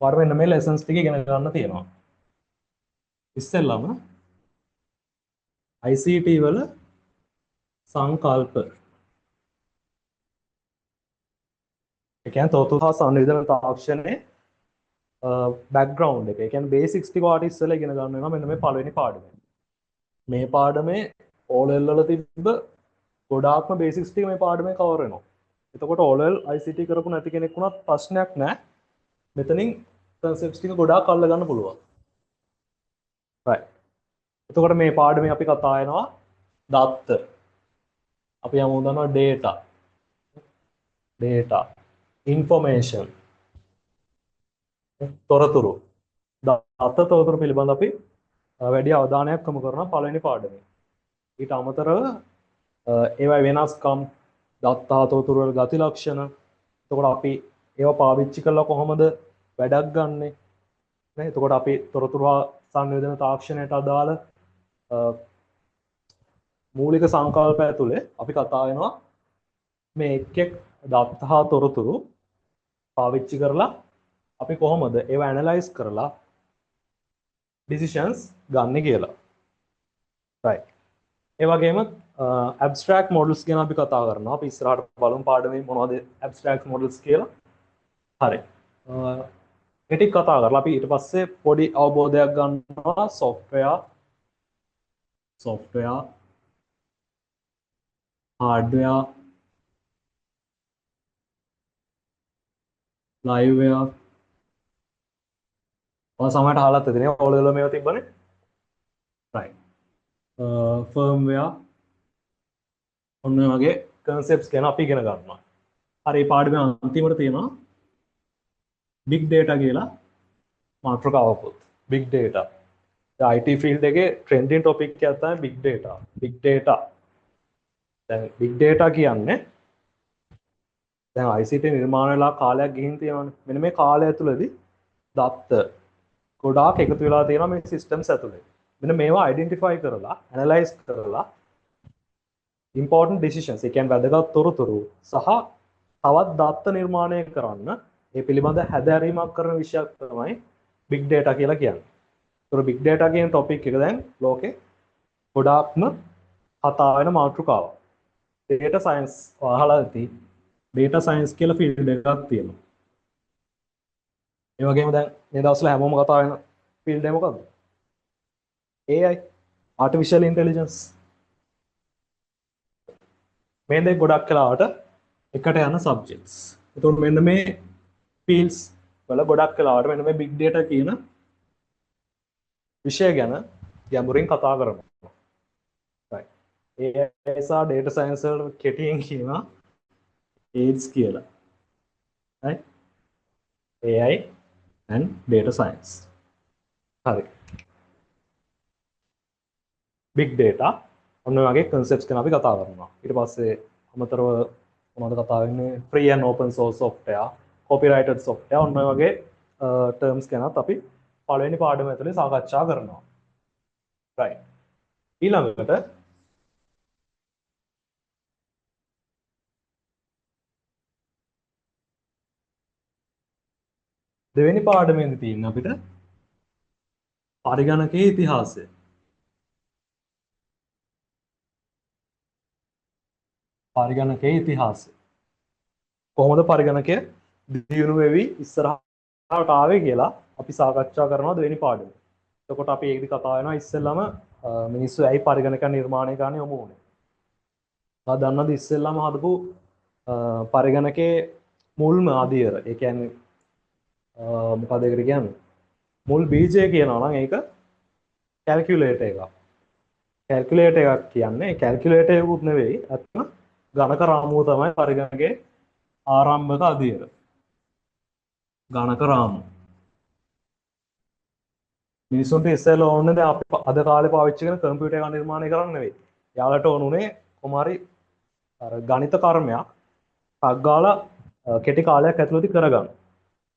ඔයාලට මෙන්න මේ lessons ටික ඉගෙන ගන්න තියෙනවා. ඉස්සෙල්ලාම ICT වල සංකල්ප. ඒ කියන්නේ තොරතුරු හා සංවේදන තාක්ෂණයේ background එක. ඒ කියන්නේ basics ටික ඔයාලට ඉස්සෙල්ලා ඉගෙන ගන්න වෙනවා මෙන්න මේ පළවෙනි පාඩමේ. මේ පාඩමේ O level වල තිබ්බ ගොඩාක්ම basics ටික මේ පාඩමේ cover වෙනවා. එතකොට O level ICT කරපු නැති කෙනෙක් වුණත් ප්‍රශ්නයක් නැහැ. මෙතනින් concepts ටික ගොඩාක් අල්ල ගන්න පුළුවන්. right. එතකොට මේ පාඩමේ අපි කතා වෙනවා දත්ත. අපි යමු දන්නවා data information තොරතුරු. දත්ත තොරතුරු පිළිබඳ අපි වැඩි අවධානයක් යොමු කරනවා පළවෙනි පාඩමේ. ඊට අමතරව ඒවයි වෙනස්කම් දත්ත තොරතුරු වල ගති ලක්ෂණ. එතකොට අපි ඒවා පාවිච්චි කරලා කොහොමද වැඩක් ගන්නෙ? නේ? එතකොට අපි තොරතුරු සංවේදන තාක්ෂණයට අදාළ මූලික සංකල්ප ඇතුලේ අපි කතා වෙනවා මේ එක් දත්ත හා තොරතුරු පාවිච්චි කරලා අපි කොහොමද ඒවා ඇනලයිස් කරලා decisions ගන්න කියලා. right. ඒ වගේම abstract models ගැන අපි කතා කරනවා. අපි ඉස්සරහට බලමු පාඩමේ මොනවද abstract models කියලා. හරි. ඒ ටික කතා කරලා අපි ඊට පස්සේ පොඩි අවබෝධයක් ගන්නවා software hardware liveware ඔය සමහරට අහලත් ඇතිනේ O level මේවා තිබ්බනේ. right. firmware ඔන්න ඔය වගේ concepts ගැන අපි ඉගෙන ගන්නවා. හරි පාඩමේ අන්තිමට තියෙනවා big data කියලා මාතෘකාවකුත්. big data. දැන් IT field එකේ trending topic එකක් තමයි big data. big data. දැන් big data කියන්නේ දැන් ICT නිර්මාණය වෙලා කාලයක් ගිහින් තියෙනවානේ. මෙන්න මේ කාලය ඇතුළතදී දත්ත ගොඩාක් එකතු වෙලා තියෙනවා මේ systems ඇතුලේ. මෙන්න මේවා identify කරලා analyze කරලා important decisions ඒ කියන්නේ වැදගත් තොරතුරු සහ තවත් දත්ත නිර්මාණය කරන්න ඒ පිළිබඳ හැදෑරීමක් කරන විෂයක් තමයි big data කියලා කියන්නේ. ඒතර big data කියන topic එක දැන් ලෝකේ ගොඩාක්ම කතා වෙන මාතෘකාවක්. data science අහලා ඇති data science කියලා field එකක් තියෙනවා. ඒ වගේම දැන් මේ දවස්වල හැමෝම කතා වෙන field එක මොකද්ද? AI artificial intelligence. මේ දෙක ගොඩක් කලාවට එකට යන subjects. එතකොට මෙන්න මේ fields වල ගොඩක් කලාවට මෙන්න මේ big data කියන විෂය ගැන ගැඹුරින් කතා කරනවා. right. AI සහ data science වල කෙටියෙන් කියනවා AIDS කියලා. right. AI and data science. හරි. big data ඔන්න ඔය වගේ concepts ගැන අපි කතා කරනවා. ඊට පස්සේ අමතරව මොනවද කතා වෙන්නේ? free and open source software, copyrighted software ඔන්න ඔය වගේ terms ගැනත් අපි පළවෙනි පාඩම ඇතුලේ සාකච්ඡා කරනවා. right. ඊළඟට දෙවෙනි පාඩමේදී තියෙන අපිට පරිගණකයේ ඉතිහාසය. පරිගණකයේ ඉතිහාසය. කොහොමද පරිගණකය දියුණු වෙවි ඉස්සරහට ආවේ කියලා අපි සාකච්ඡා කරනවා දෙවෙනි පාඩමේ. එතකොට අපි ඒකදී කතා වෙනවා ඉස්සෙල්ලාම මිනිස්සු ඇයි පරිගණක නිර්මාණය කරන්න යොමු වුනේ. ඔයා දන්නවද ඉස්සෙල්ලාම හදපු පරිගණකයේ මුල්ම අදියර. ඒ කියන්නේ මොකද ඒකට කියන්නේ? මුල් බීජය කියනවා නම් ඒක කැල්කියුලේටර් එකක්. කැල්කියුලේටර් එකක් කියන්නේ කැල්කියුලේටර් එකකුත් නෙවෙයි අත්ම ගණක රාමුව තමයි පරිගණකයේ ආරම්භක අදියර. ගණක රාමුව. මිනිසුන්ට ඉස්සෙල්ලා ඕනේ දැන් අපි අද කාලේ පාවිච්චි කරන කම්පියුටර් එක නිර්මාණය කරන්න නෙවෙයි. යාළුවට ඕනුනේ කොමාරි අර ගණිත කර්මයක් ටක් ගාලා කෙටි කාලයක් ඇතුළතදී කරගන්න.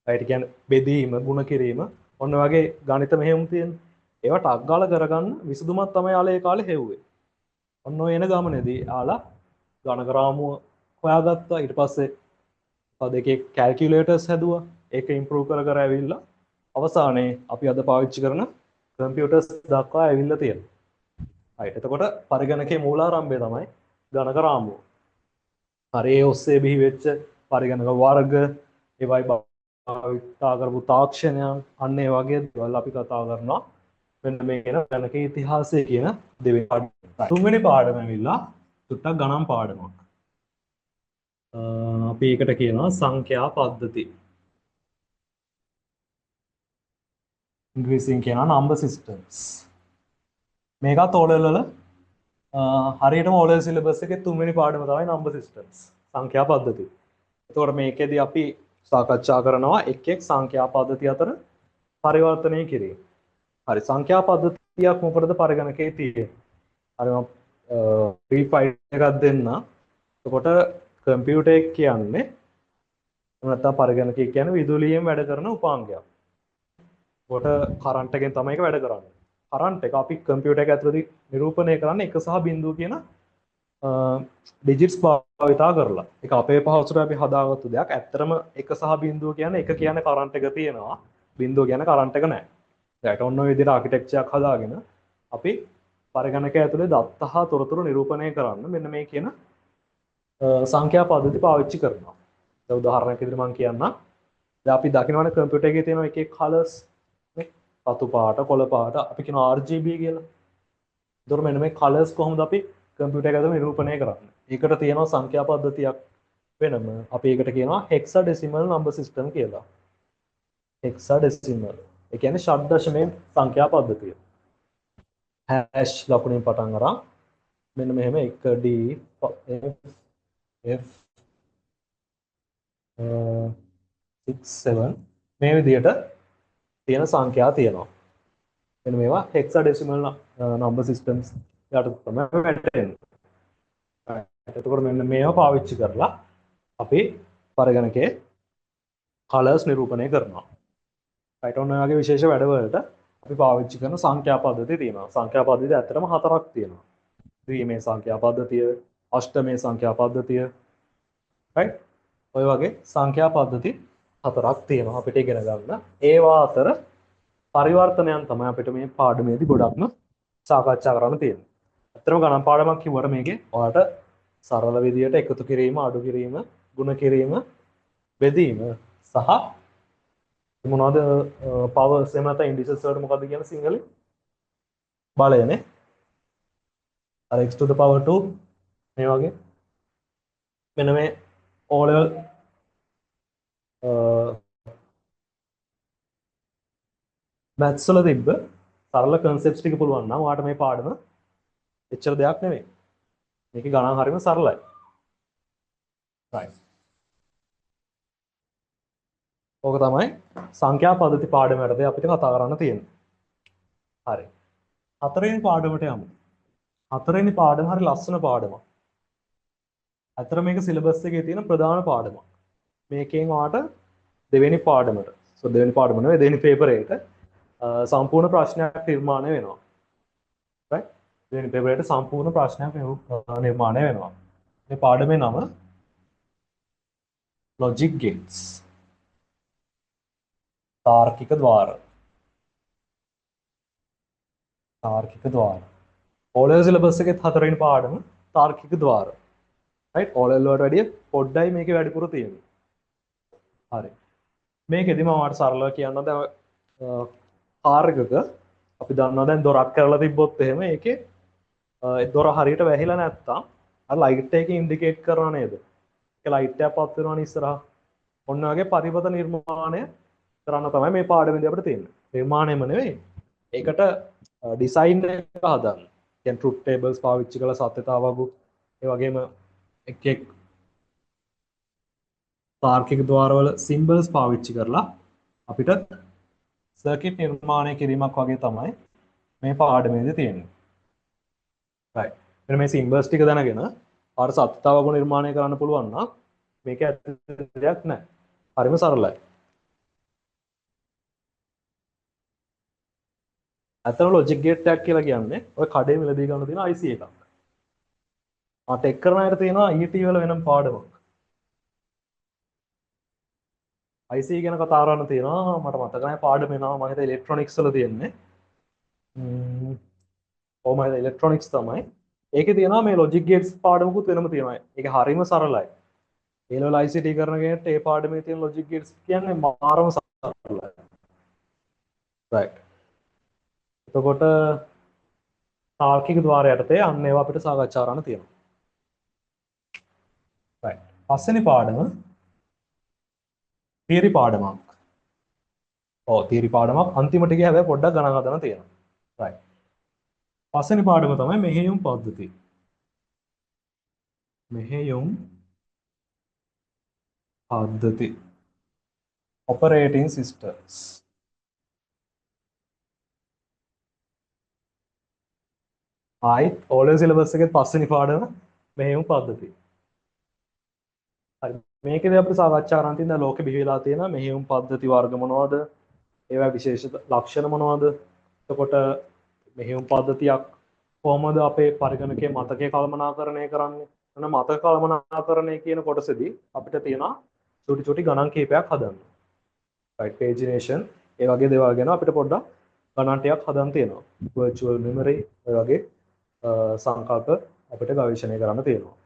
ඒකට කියන්නේ බෙදීම, ගුණ කිරීම ඔන්න වගේ ගණිත මෙහෙයුම් තියෙන. ඒවා ටක් ගාලා කරගන්න විසඳුමක් තමයි යාළුවා ඒ කාලේ හෙව්වේ. ඔන්න ඔය එන ගමනේදී යාළුවා ගණක රාමුව හොයාගත්තා. ඊට පස්සේ දෙකේ කැල්කියුලේටර්ස් හැදුවා. ඒක ඉම්ප්‍රූව් කර කර ඇවිල්ලා අවසානයේ අපි අද පාවිච්චි කරන කම්පියුටර්ස් දක්වා ඇවිල්ලා තියෙනවා. right. එතකොට පරිගණකයේ මූලාරම්භය තමයි ගණක රාමුව. හරි ඒ ඔස්සේ බිහි වෙච්ච පරිගණක වර්ග ඒවයි භාවිතා කරපු තාක්ෂණයන් අන්න ඒ වගේ දේවල් අපි කතා කරනවා. මෙන්න මේ කියන ගණක ඉතිහාසය කියන දෙවෙනි පාඩම. තුන්වෙනි පාඩම ඇවිල්ලා සුට්ටක් ගණන් පාඩමක්. අපි ඒකට කියනවා සංඛ්‍යා පද්ධති. ඉංග්‍රීසියෙන් කියනවා number systems. මේකත් O level වල හරියටම O level syllabus එකේ තුන්වෙනි පාඩම තමයි number systems. සංඛ්‍යා පද්ධති. එතකොට මේකෙදී අපි සාකච්ඡා කරනවා එක් එක් සංඛ්‍යා පද්ධති අතර පරිවර්තනය කිරීම. හරි සංඛ්‍යා පද්ධතියක් මොකටද පරිගණකයේ තියෙන්නේ? හරි මම brief එකක් දෙන්න. එතකොට කම්පියුටර් එක කියන්නේ නැත්නම් පරිගණකය කියන්නේ විදුලියෙන් වැඩ කරන උපාංගයක්. කොට කරන්ට් එකෙන් තමයි ඒක වැඩ කරන්නේ. කරන්ට් එක අපි කම්පියුටර් එක ඇතුළතදී නිරූපණය කරන්නේ 1 සහ 0 කියන ඩිජිට්ස් භාවිතා කරලා. ඒක අපේ පහසුවට අපි හදාගත්තු දෙයක්. ඇත්තටම 1 සහ 0 කියන්නේ 1 කියන්නේ කරන්ට් එක තියෙනවා. 0 කියන්නේ කරන්ට් එක නැහැ. ඒකට ඔන්න ඔය විදිහට ආකිටෙක්චර් එකක් හදාගෙන අපි පරිගණකය ඇතුලේ දත්ත හා තොරතුරු නිරූපණය කරන්න මෙන්න මේ කියන සංඛ්‍යා පද්ධති පාවිච්චි කරනවා. දැන් උදාහරණයක් විදිහට මම කියන්නම්. දැන් අපි දකිනවනේ කම්පියුටර් එකේ තියෙන එක එක කලර්ස් නේ. රතු පාට, කොළ පාට අපි කියනවා RGB කියලා. ඒතර මෙන්න මේ කලර්ස් කොහොමද අපි කම්පියුටර් එක ඇතුලේ නිරූපණය කරන්නේ? ඒකට තියෙනවා සංඛ්‍යා පද්ධතියක් වෙනම. අපි ඒකට කියනවා hexadecimal number system කියලා. hexadecimal. ඒ කියන්නේ ෂඩ් දශමයෙන් සංඛ්‍යා පද්ධතිය. hash ලකුණෙන් පටන් අරන් මෙන්න මෙහෙම 1D F 6 7 මේ විදිහට තියෙන සංඛ්‍යා තියෙනවා. මෙන්න මේවා hexadecimal number systems යට තමයි වැටෙන්නේ. එතකොට මෙන්න මේවා පාවිච්චි කරලා අපි පරිගණකයේ කලර්ස් නිරූපණය කරනවා. right ඔන්න ඔය වගේ විශේෂ වැඩවලට අපි පාවිච්චි කරන සංඛ්‍යා පද්ධති තියෙනවා. සංඛ්‍යා පද්ධති ඇත්තටම 4ක් තියෙනවා. ද්විමේ සංඛ්‍යා පද්ධතිය, අෂ්ටමේ සංඛ්‍යා පද්ධතිය. right ඔය වගේ සංඛ්‍යා පද්ධති 4ක් තියෙනවා අපිට ඉගෙන ගන්න. ඒවා අතර පරිවර්තනයන් තමයි අපිට මේ පාඩමේදී ගොඩක්ම සාකච්ඡා කරන්න තියෙන්නේ. ඇත්තටම ගණන් පාඩමක් කිව්වට මේකේ ඔයාලට සරල විදියට එකතු කිරීම, අඩු කිරීම, ගුණ කිරීම, බෙදීම සහ මොනවද පවර්ස් එහෙම නැත්නම් ඉන්ඩිසස් වලට මොකද්ද කියන සිංහලෙන් බලයනේ. අර x to the power 2 මේ වගේ මෙන්න මේ O level maths වල තිබ්බ සරල concepts ටික පුළුවන් නම් ඔයාලට මේ පාඩම එච්චර දෙයක් නෙමෙයි. මේකේ ගණන් හරියම සරලයි. right. ඕක තමයි සංඛ්‍යා පද්ධති පාඩම යටතේ අපිට කතා කරන්න තියෙන්නේ. හරි. හතරවෙනි පාඩමට යමු. හතරවෙනි පාඩම හරි ලස්සන පාඩමක්. අතර මේක සිලබස් එකේ තියෙන ප්‍රධාන පාඩමක්. මේකෙන් ඔයාලට දෙවෙනි පාඩමට දෙවෙනි පාඩම නෙවෙයි දෙවෙනි පේපර් එකට සම්පූර්ණ ප්‍රශ්නයක් නිර්මාණය වෙනවා. right දෙවෙනි පේපර් එකට සම්පූර්ණ ප්‍රශ්නයක් නිර්මාණය වෙනවා. මේ පාඩමේ නම logic gates. තාර්කික ద్వාර. තාර්කික ద్వාර. O level syllabus එකේ හතරවෙනි පාඩම තාර්කික ద్వාර. right O level වලට වැඩිය පොඩ්ඩයි මේකේ වැඩිපුර තියෙන්නේ. හරි. මේකෙදි මම ඔයාලට සරලව කියන්න දැන් කාර් එකක අපි දන්නවා දැන් දොරක් කරලා තිබ්බොත් එහෙම ඒකේ දොර හරියට වැහිලා නැත්තම් අර ලයිට් එකේ ඉන්ඩිකේට් කරනවා නේද? ඒක ලයිට් එකක් පත් වෙනවනේ ඉස්සරහා. ඔන්න ඔයගේ පරිපත නිර්මාණය කරන්න තමයි මේ පාඩමේදී අපිට තියෙන්නේ. නිර්මාණයම නෙවෙයි. ඒකට ඩිසයින් එක හදන්න. කියන්නේ ට්‍රුත් ටේබල්ස් පාවිච්චි කරලා සත්‍යතාව වගු ඒ වගේම එක් එක් තාර්කික ద్వාරවල සිම්බල්ස් පාවිච්චි කරලා අපිට සර්කිට් නිර්මාණය කිරීමක් වගේ තමයි මේ පාඩමේදී තියෙන්නේ. right. මෙන්න මේ සිම්බල්ස් ටික දැනගෙන ආර සත්‍යතාව වගු නිර්මාණය කරන්න පුළුවන් නම් මේක ඇත්ත දෙයක් නෑ. හරිම සරලයි. ඇත්තම ලොජික් ගේට් එකක් කියලා කියන්නේ ඔය කඩේ මිලදී ගන්න තියෙන IC එකක්. මට එක් කරන අයට තියෙනවා ET වල වෙනම පාඩමක්. IC ගැන කතා කරන්න තියෙනවා. මට මතක නැහැ පාඩම එනවා මම හිතා ඉලෙක්ට්‍රොනික්ස් වල තියෙන්නේ. කොහොම හරි ඉලෙක්ට්‍රොනික්ස් තමයි. ඒකේ තියෙනවා මේ ලොජික් ගේට්ස් පාඩමකුත් වෙනම තියෙනවා. ඒක හරිම සරලයි. ඒ level ICT කරන කෙනෙක්ට ඒ පාඩමේ තියෙන ලොජික් ගේට්ස් කියන්නේ මාරම සරලයි. right. එතකොට තාර්කික ద్వාරය යටතේ අන්න ඒවා අපිට සාකච්ඡා කරන්න තියෙනවා. right. පස්වෙනි පාඩම තියරි පාඩමක්. ඔව් තියරි පාඩමක් අන්තිමට ගියා හැබැයි පොඩ්ඩක් ගණන් හදන්න තියෙනවා. right. පස්වෙනි පාඩම තමයි මෙහෙයුම් පද්ධතිය. මෙහෙයුම් පද්ධති. operating systems. ආයිත් ඕලෙවල් සිලබස් එකේ පස්වෙනි පාඩම මෙහෙයුම් පද්ධති. හරි මේකේදී අපිට සාකච්ඡා කරන්න තියෙන ලෝකෙ බිහි වෙලා තියෙන මෙහෙයුම් පද්ධති වර්ග මොනවද? ඒවා විශේෂ ලක්ෂණ මොනවද? එතකොට මෙහෙයුම් පද්ධතියක් කොහොමද අපේ පරිගණකයේ මතකයේ කළමනාකරණය කරන්නේ? එන මතක කළමනාකරණය කියන කොටසේදී අපිට තියෙනවා චුටි චුටි ගණන් කීපයක් හදන්න. right pagination ඒ වගේ දේවල් ගැන අපිට පොඩ්ඩක් ගණන් ටිකක් හදන්න තියෙනවා. virtual memory ඒ වගේ සංකල්ප අපිට ගවේෂණය කරන්න තියෙනවා.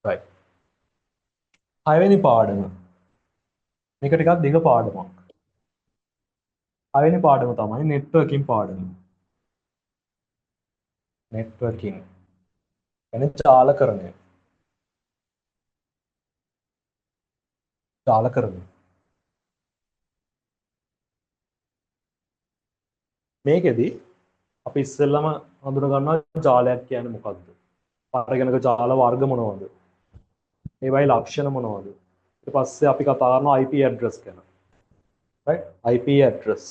right. හයවෙනි පාඩම. මේක ටිකක් දිග පාඩමක්. හයවෙනි පාඩම තමයි networking පාඩම. networking කියන්නේ ජාලකරණය. ජාලකරණය. මේකෙදි අපි ඉස්සෙල්ලම හඳුන ගන්නවා ජාලයක් කියන්නේ මොකක්ද? පරිගණක ජාල වර්ග මොනවද? ඒවයි ලක්ෂණ මොනවද? ඊට පස්සේ අපි කතා කරනවා IP address ගැන. right? IP address.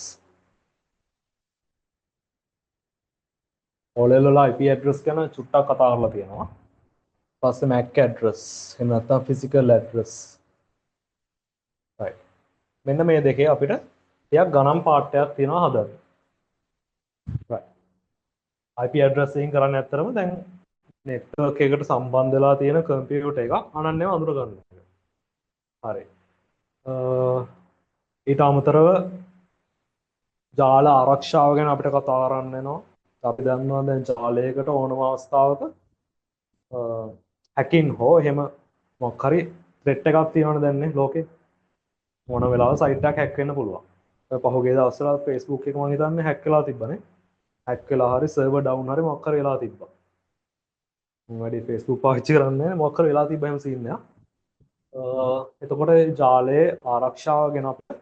OLL වල IP address ගැන චුට්ටක් කතා කරලා තියෙනවා. පස්සේ MAC address එහෙම නැත්නම් physical address. right. මෙන්න මේ දෙකේ අපිට ටිකක් ගණන් පාඩයක් තියෙනවා හදන්න. right. IP address එකෙන් කරන්නේ ඇත්තරම දැන් network එකකට සම්බන්ධ වෙලා තියෙන කම්පියුටර් එකක් අනන්‍යව අඳුර ගන්න එක. හරි. ඊට අමතරව ජාල ආරක්ෂාව ගැන අපිට කතා කරන්න වෙනවා. අපි දන්නවා දැන් ජාලයකට ඕනම අවස්ථාවක හැකින් හෝ එහෙම මොකක් හරි ත්‍රෙට් එකක් තියෙනවනේ දැන් ලෝකේ. මොන වෙලාවක සයිට් එකක් හැක් වෙන්න පුළුවන්. පහුගිය දවස්වල Facebook එක මම හිතන්නේ හැක් වෙලා තිබ්බනේ. හැක් වෙලා හරි සර්වර් ඩවුන් හරි මොකක් හරි වෙලා තිබ්බා. මම වැඩි Facebook පාවිච්චි කරන්නේ නැහැ. මොකක් හරි වෙලා තිබ්බ එහෙම සීන් එකක්. එතකොට ජාලයේ ආරක්ෂාව ගැන අපිට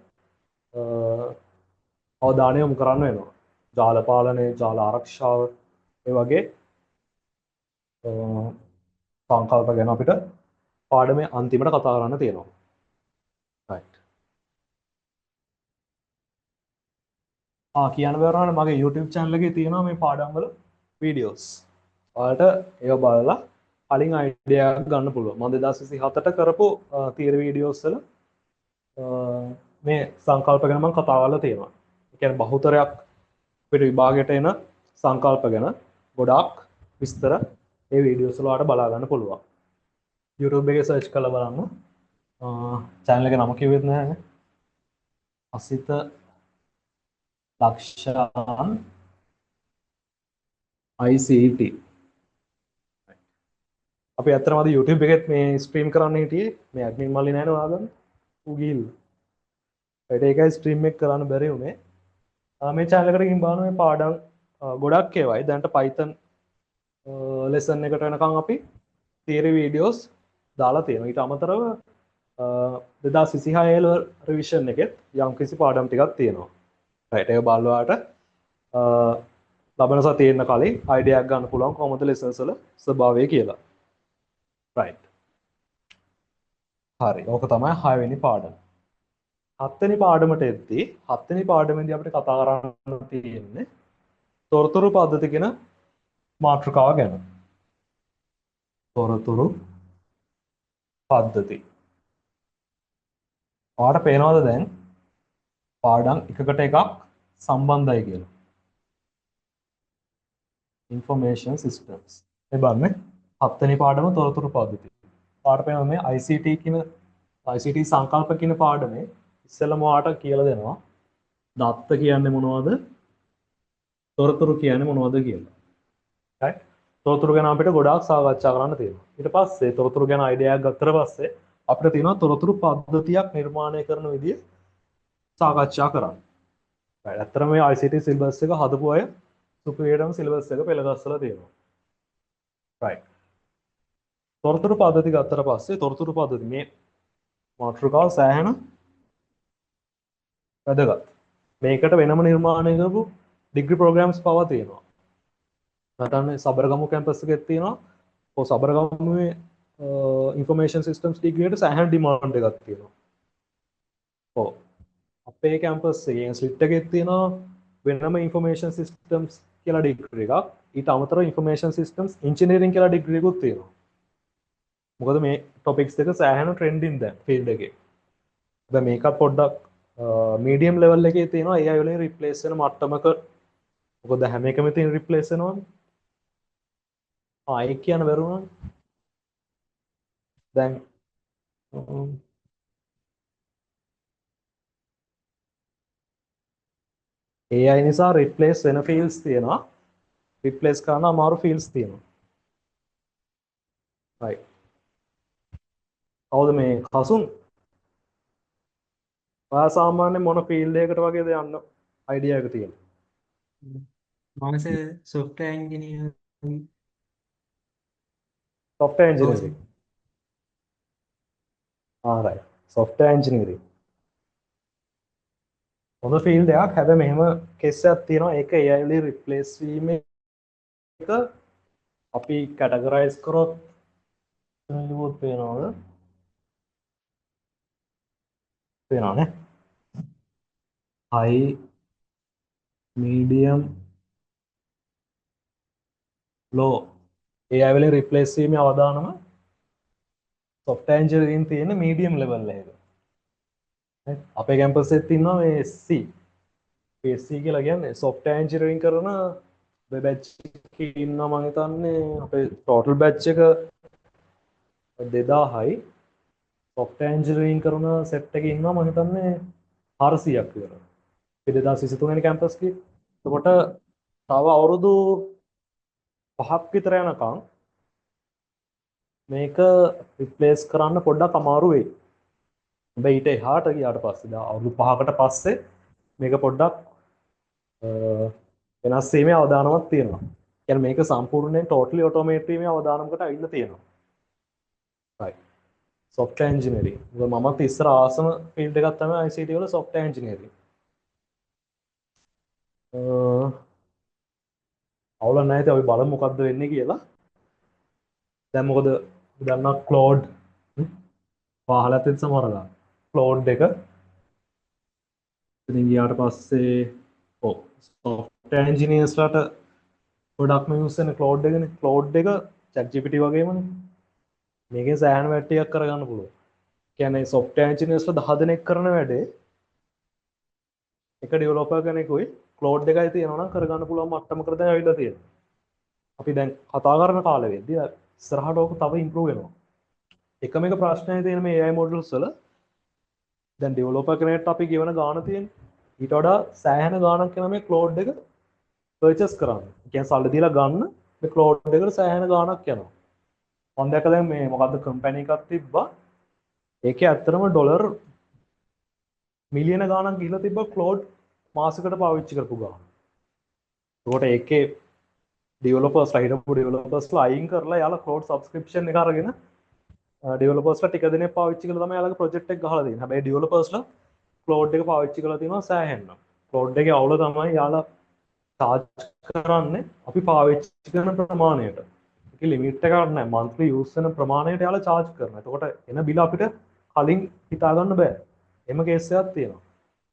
අවධානය යොමු කරන්න වෙනවා. ජාල පාලනය, ජාල ආරක්ෂාව ඒ වගේ සංකල්ප ගැන අපිට පාඩමේ අන්තිමට කතා කරන්න තියෙනවා. right. කියන්න බැරවනේ මගේ YouTube channel එකේ තියෙනවා මේ පාඩම් වල වීඩියෝස්. ඔයාලට ඒව බලලා කලින් අයිඩියා එකක් ගන්න පුළුවන්. මම 2027ට කරපු තියරි වීඩියෝස් වල මේ සංකල්ප ගැන මම කතා කරලා තියෙනවා. ඒ කියන්නේ බහුතරයක් අපිට විභාගයට එන සංකල්ප ගැන ගොඩාක් විස්තර ඒ වීඩියෝස් වල ඔයාලට බලා ගන්න පුළුවන්. YouTube එකේ සර්ච් කරලා බලන්න. channel එක නම කිව්වෙත් නැහැ. අසිත ලක්ෂාන් ICT. අපි ඇත්තටම අද YouTube එකෙත් මේ ස්ට්‍රීම් කරන්න හිටියේ මේ ඇඩ්මින් මල්ලි නෑනේ ඔයාගන්න ඌ ගිහිල්ලා. ඒකයි ස්ට්‍රීම් එක කරන්න බැරි වුණේ. මේ channel එකට ගිහින් බලන්න මේ පාඩම් ගොඩක් ඒවායි දැනට Python lesson එකට වෙනකන් අපි theory videos දාලා තියෙනවා. ඊට අමතරව 2026 level revision එකෙත් යම්කිසි පාඩම් ටිකක් තියෙනවා. right ඒක බලවාට ලබන සතියේ ඉන්න කලින් අයිඩියා එකක් ගන්න පුළුවන් කොහොමද lessons වල ස්වභාවය කියලා. right. හරි. ඕක තමයි 6 වෙනි පාඩම. 7 වෙනි පාඩමට එද්දී 7 වෙනි පාඩමේදී අපිට කතා කරන්න තියෙන්නේ තොරතුරු පද්ධති කියන මාතෘකාව ගැන. තොරතුරු පද්ධති. ඔයාලට පේනවද දැන් පාඩම් එකකට එකක් සම්බන්ධයි කියලා. information systems. මේ බලන්න 7 වෙනි පාඩම තොරතුරු පද්ධති. ඔයාලට පේනවද මේ ICT කියන ICT සංකල්ප කියන පාඩමේ ඉස්සෙල්ලම ඔයාලට කියලා දෙනවා දත්ත කියන්නේ මොනවද? තොරතුරු කියන්නේ මොනවද කියලා. right? තොරතුරු ගැන අපිට ගොඩාක් සාකච්ඡා කරන්න තියෙනවා. ඊට පස්සේ තොරතුරු ගැන අයිඩියා එකක් ගත්තට පස්සේ අපිට තියෙනවා තොරතුරු පද්ධතියක් නිර්මාණය කරන විදිය සාකච්ඡා කරන්න. right? ඇත්තටම මේ ICT සිලබස් එක හදපු අය සුපිරියටම සිලබස් එක පෙළගස්සලා තියෙනවා. right? තොරතුරු පද්ධති ගත්තට පස්සේ තොරතුරු පද්ධති මේ මාතෘකාව සෑහෙන වැදගත්. මේකට වෙනම නිර්මාණය කරපු ඩිග්‍රී ප්‍රෝග්‍රෑම්ස් පවා තියෙනවා. නැත්නම් සබරගමු කැම්පස් එකේ තියෙනවා. ඔය සබරගමුවේ ඉන්ෆර්මේෂන් සිස්ටම්ස් ඩිග්‍රියට සෑහෙන ඩිමාන්ඩ් එකක් තියෙනවා. ඔව්. අපේ කැම්පස් එකේ ස්ලිට් එකේ තියෙනවා වෙනම ඉන්ෆර්මේෂන් සිස්ටම්ස් කියලා ඩිග්‍රී එකක්. ඊට අමතරව ඉන්ෆර්මේෂන් සිස්ටම්ස් ඉන්ජිනියරින් කියලා ඩිග්‍රී එකකුත් තියෙනවා. මොකද මේ ටොපික්ස් දෙක සෑහෙන ට්‍රෙන්ඩින් දැන් ෆීල්ඩ් එකේ. දැන් මේකත් පොඩ්ඩක් මීඩියම් ලෙවල් එකේ තියෙනවා AI වලින් රිප්ලේස් වෙන මට්ටමක. මොකද හැම එකම තියෙන රිප්ලේස් වෙනවනේ. ඒක කියන බැරුණා. දැන් AI නිසා රිප්ලේස් වෙන ෆීල්ඩ්ස් තියෙනවා. රිප්ලේස් කරන අමාරු ෆීල්ඩ්ස් තියෙනවා. right. කවුද මේ කසුන්? ඔයා සාමාන්‍යයෙන් මොන ෆීල්ඩ් එකකට වගේද යන්න අයිඩියා එක තියෙන්නේ? මානස software engineer software engineering. right. software engineering. හොඳ ෆීල්ඩ් එකක්. හැබැයි මෙහෙම කෙස් එකක් තියෙනවා. ඒක AI වලින් රිප්ලේස් වීම එක අපි කැටගරයිස් කරොත් නියුත් වෙනවද? වෙනවනේ. high medium low AI වලින් රිප්ලේස් වීමේ අවදානම software engineering තියෙන medium level එක. අපේ කැම්පස් එකේ තියෙනවා මේ SC. SC කියලා කියන්නේ software engineering කරන බැච් එකේ ඉන්නවා මම හිතන්නේ අපේ total batch එක 2000යි. software engineering කරන set එකේ ඉන්නවා මම හිතන්නේ 400ක් විතර. 2023 වෙනි කැම්පස් එකේ. එතකොට තව අවුරුදු 5ක් විතර යනකම් මේක රිප්ලේස් කරන්න පොඩ්ඩක් අමාරු වෙයි. හැබැයි ඊට එහාට ගියාට පස්සේ දැන් අවුරුදු 5කට පස්සේ මේක පොඩ්ඩක් වෙනස් වීමේ අවදානමක් තියෙනවා. කියන්නේ මේක සම්පූර්ණයෙන් totally automate වීමේ අවදානමකට අවිල්ල තියෙනවා. right. software engineering. මමත් ඉස්සර ආසම ෆීල්ඩ් එකක් තමයි ICT වල software engineering. අවුල නැහැ. ඉතින් අපි බලමු මොකද්ද වෙන්නේ කියලා. දැන් මොකද දන්නා Claude පහලත් තියෙන සමහරලා Claude එක ඉතින් ගියාට පස්සේ software engineers ලාට ගොඩක්ම යූස් වෙන Claude එකනේ. Claude එක ChatGPT වගේමනේ. මේකෙන් සෑහෙන වැඩ ටිකක් කරගන්න පුළුවන්. කියන්නේ software engineers ලා 10 දෙනෙක් කරන වැඩේ එක developer කෙනෙකුයි Claude එකයි තියෙනවා නම් කරගන්න පුළුවන් මට්ටමකට දැන් ඇවිල්ලා තියෙනවා. අපි දැන් කතා කරන කාලෙ වෙද්දී ඉස්සරහට ඕක තව improve වෙනවා. එකම එක ප්‍රශ්නය තියෙන මේ AI models වල දැන් developer කෙනෙක්ට අපි ගෙවන ගාණ තියෙන්නේ. ඊට වඩා සෑහෙන ගාණක් යන මේ Claude එක purchase කරන්න. ඒ කියන්නේ සල්ලි දීලා ගන්න මේ Claude එකට සෑහෙන ගාණක් යනවා. මම දැක්ක දැන් මේ මොකද්ද කම්පැනි එකක් තිබ්බා. ඒකේ ඇත්තටම ඩොලර් මිලියන ගාණක් ගිහලා තිබ්බා Claude මාසෙකට පාවිච්චි කරපු ගාණ. ඒකට ඒකේ developers හිටපු developersලා අයින් කරලා යාලා Claude subscription එක අරගෙන developersලා ටික දෙනෙක් පාවිච්චි කරලා තමයි යාලගේ project එක ගහලා තියෙන්නේ. හැබැයි developersලා Claude එක පාවිච්චි කරලා තියෙනවා සෑහෙන්න. Claude එකේ අවුල තමයි යාලා charge කරන්නේ අපි පාවිච්චි කරන ප්‍රමාණයට. ඒකේ limit එකක් නැහැ. monthly use වෙන ප්‍රමාණයට යාලා charge කරනවා. එතකොට එන බිල අපිට කලින් හිතා ගන්න බෑ. එහෙම කේස් එකක් තියෙනවා.